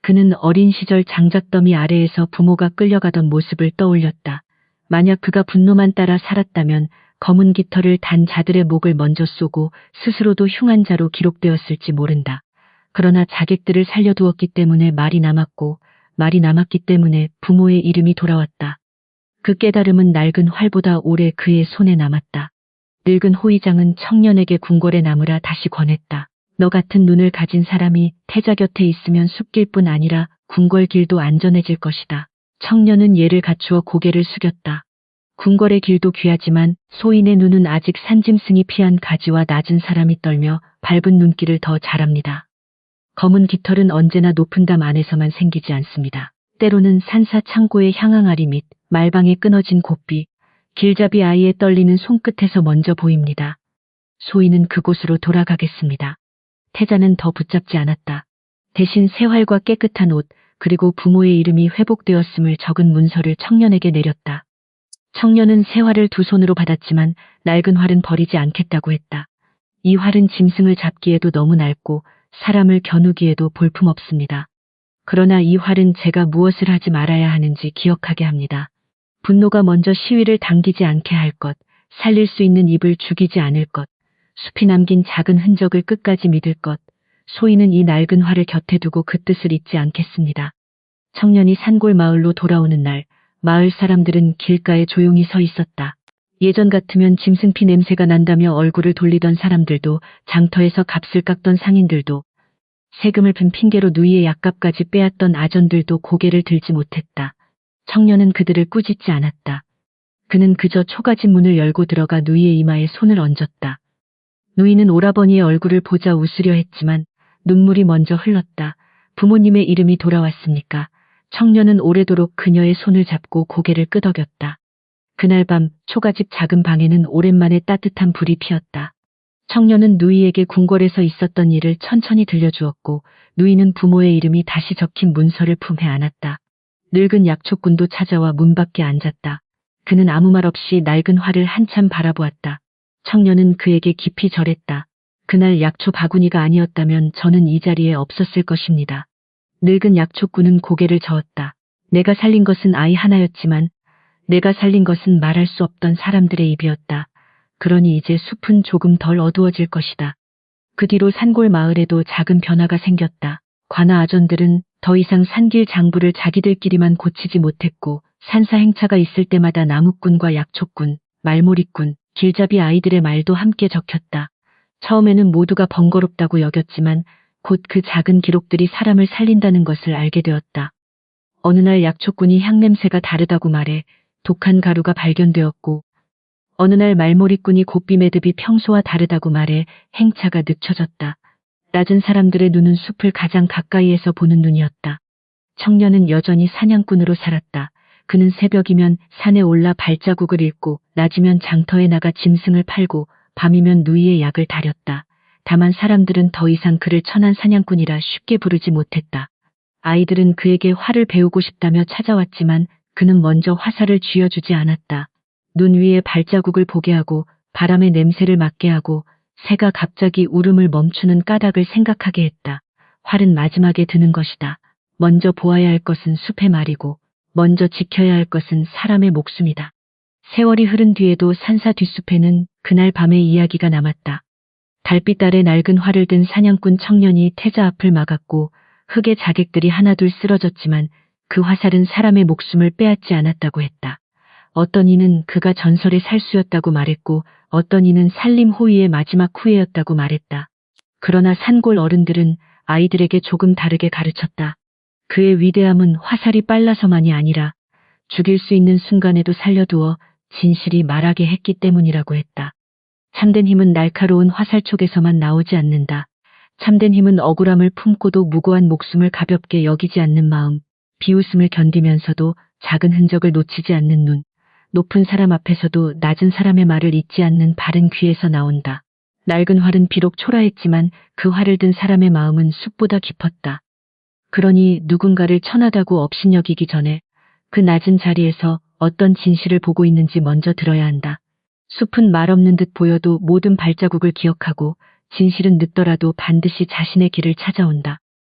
그는 어린 시절 장작더미 아래에서 부모가 끌려가던 모습을 떠올렸다. 만약 그가 분노만 따라 살았다면 검은 깃털을 단 자들의 목을 먼저 쏘고 스스로도 흉한 자로 기록되었을지 모른다. 그러나 자객들을 살려두었기 때문에 말이 남았고, 말이 남았기 때문에 부모의 이름이 돌아왔다. 그 깨달음은 낡은 활보다 오래 그의 손에 남았다. 늙은 호위장은 청년에게 궁궐에 남으라 다시 권했다. 너 같은 눈을 가진 사람이 태자 곁에 있으면 숲길뿐 아니라 궁궐 길도 안전해질 것이다. 청년은 예를 갖추어 고개를 숙였다. 궁궐의 길도 귀하지만 소인의 눈은 아직 산짐승이 피한 가지와 낮은 사람이 떨며 밟은 눈길을 더 잘합니다. 검은 깃털은 언제나 높은 담 안에서만 생기지 않습니다. 때로는 산사 창고의 향항아리 및 말방에 끊어진 곱비, 길잡이 아이의 떨리는 손끝에서 먼저 보입니다. 소인은 그곳으로 돌아가겠습니다. 태자는 더 붙잡지 않았다. 대신 새 활과 깨끗한 옷, 그리고 부모의 이름이 회복되었음을 적은 문서를 청년에게 내렸다. 청년은 새 활을 두 손으로 받았지만 낡은 활은 버리지 않겠다고 했다. 이 활은 짐승을 잡기에도 너무 낡고 사람을 겨누기에도 볼품없습니다. 그러나 이 활은 제가 무엇을 하지 말아야 하는지 기억하게 합니다. 분노가 먼저 시위를 당기지 않게 할 것, 살릴 수 있는 입을 죽이지 않을 것, 숲이 남긴 작은 흔적을 끝까지 믿을 것, 소인은 이 낡은 활을 곁에 두고 그 뜻을 잊지 않겠습니다. 청년이 산골 마을로 돌아오는 날, 마을 사람들은 길가에 조용히 서 있었다. 예전 같으면 짐승피 냄새가 난다며 얼굴을 돌리던 사람들도, 장터에서 값을 깎던 상인들도, 세금을 든 핑계로 누이의 약값까지 빼앗던 아전들도 고개를 들지 못했다. 청년은 그들을 꾸짖지 않았다. 그는 그저 초가집 문을 열고 들어가 누이의 이마에 손을 얹었다. 누이는 오라버니의 얼굴을 보자 웃으려 했지만 눈물이 먼저 흘렀다. 부모님의 이름이 돌아왔습니까? 청년은 오래도록 그녀의 손을 잡고 고개를 끄덕였다. 그날 밤 초가집 작은 방에는 오랜만에 따뜻한 불이 피었다. 청년은 누이에게 궁궐에서 있었던 일을 천천히 들려주었고 누이는 부모의 이름이 다시 적힌 문서를 품에 안았다. 늙은 약초꾼도 찾아와 문 밖에 앉았다. 그는 아무 말 없이 낡은 활을 한참 바라보았다. 청년은 그에게 깊이 절했다. 그날 약초 바구니가 아니었다면 저는 이 자리에 없었을 것입니다. 늙은 약초꾼은 고개를 저었다. 내가 살린 것은 아이 하나였지만 내가 살린 것은 말할 수 없던 사람들의 입이었다. 그러니 이제 숲은 조금 덜 어두워질 것이다. 그 뒤로 산골 마을에도 작은 변화가 생겼다. 관아 아전들은 더 이상 산길 장부를 자기들끼리만 고치지 못했고 산사 행차가 있을 때마다 나무꾼과 약초꾼, 말몰이꾼, 길잡이 아이들의 말도 함께 적혔다. 처음에는 모두가 번거롭다고 여겼지만 곧 그 작은 기록들이 사람을 살린다는 것을 알게 되었다. 어느 날 약초꾼이 향냄새가 다르다고 말해 독한 가루가 발견되었고 어느 날 말몰이꾼이 곱비 매듭이 평소와 다르다고 말해 행차가 늦춰졌다. 낮은 사람들의 눈은 숲을 가장 가까이에서 보는 눈이었다. 청년은 여전히 사냥꾼으로 살았다. 그는 새벽이면 산에 올라 발자국을 읽고 낮이면 장터에 나가 짐승을 팔고 밤이면 누이의 약을 다렸다. 다만 사람들은 더 이상 그를 천한 사냥꾼이라 쉽게 부르지 못했다. 아이들은 그에게 활을 배우고 싶다며 찾아왔지만 그는 먼저 화살을 쥐어주지 않았다. 눈 위에 발자국을 보게 하고 바람의 냄새를 맡게 하고 새가 갑자기 울음을 멈추는 까닭을 생각하게 했다. 활은 마지막에 드는 것이다. 먼저 보아야 할 것은 숲의 말이고 먼저 지켜야 할 것은 사람의 목숨이다. 세월이 흐른 뒤에도 산사 뒷숲에는 그날 밤의 이야기가 남았다. 달빛 아래 낡은 활을 든 사냥꾼 청년이 태자 앞을 막았고 흙의 자객들이 하나둘 쓰러졌지만 그 화살은 사람의 목숨을 빼앗지 않았다고 했다. 어떤 이는 그가 전설의 살수였다고 말했고 어떤 이는 산림 호위의 마지막 후예였다고 말했다. 그러나 산골 어른들은 아이들에게 조금 다르게 가르쳤다. 그의 위대함은 화살이 빨라서만이 아니라 죽일 수 있는 순간에도 살려두어 진실이 말하게 했기 때문이라고 했다. 참된 힘은 날카로운 화살촉에서만 나오지 않는다. 참된 힘은 억울함을 품고도 무고한 목숨을 가볍게 여기지 않는 마음, 비웃음을 견디면서도 작은 흔적을 놓치지 않는 눈, 높은 사람 앞에서도 낮은 사람의 말을 잊지 않는 바른 귀에서 나온다. 낡은 활은 비록 초라했지만 그 활을 든 사람의 마음은 숲보다 깊었다. 그러니 누군가를 천하다고 업신여기기 전에 그 낮은 자리에서 어떤 진실을 보고 있는지 먼저 들어야 한다. 숲은 말없는 듯 보여도 모든 발자국을 기억하고 진실은 늦더라도 반드시 자신의 길을 찾아온다.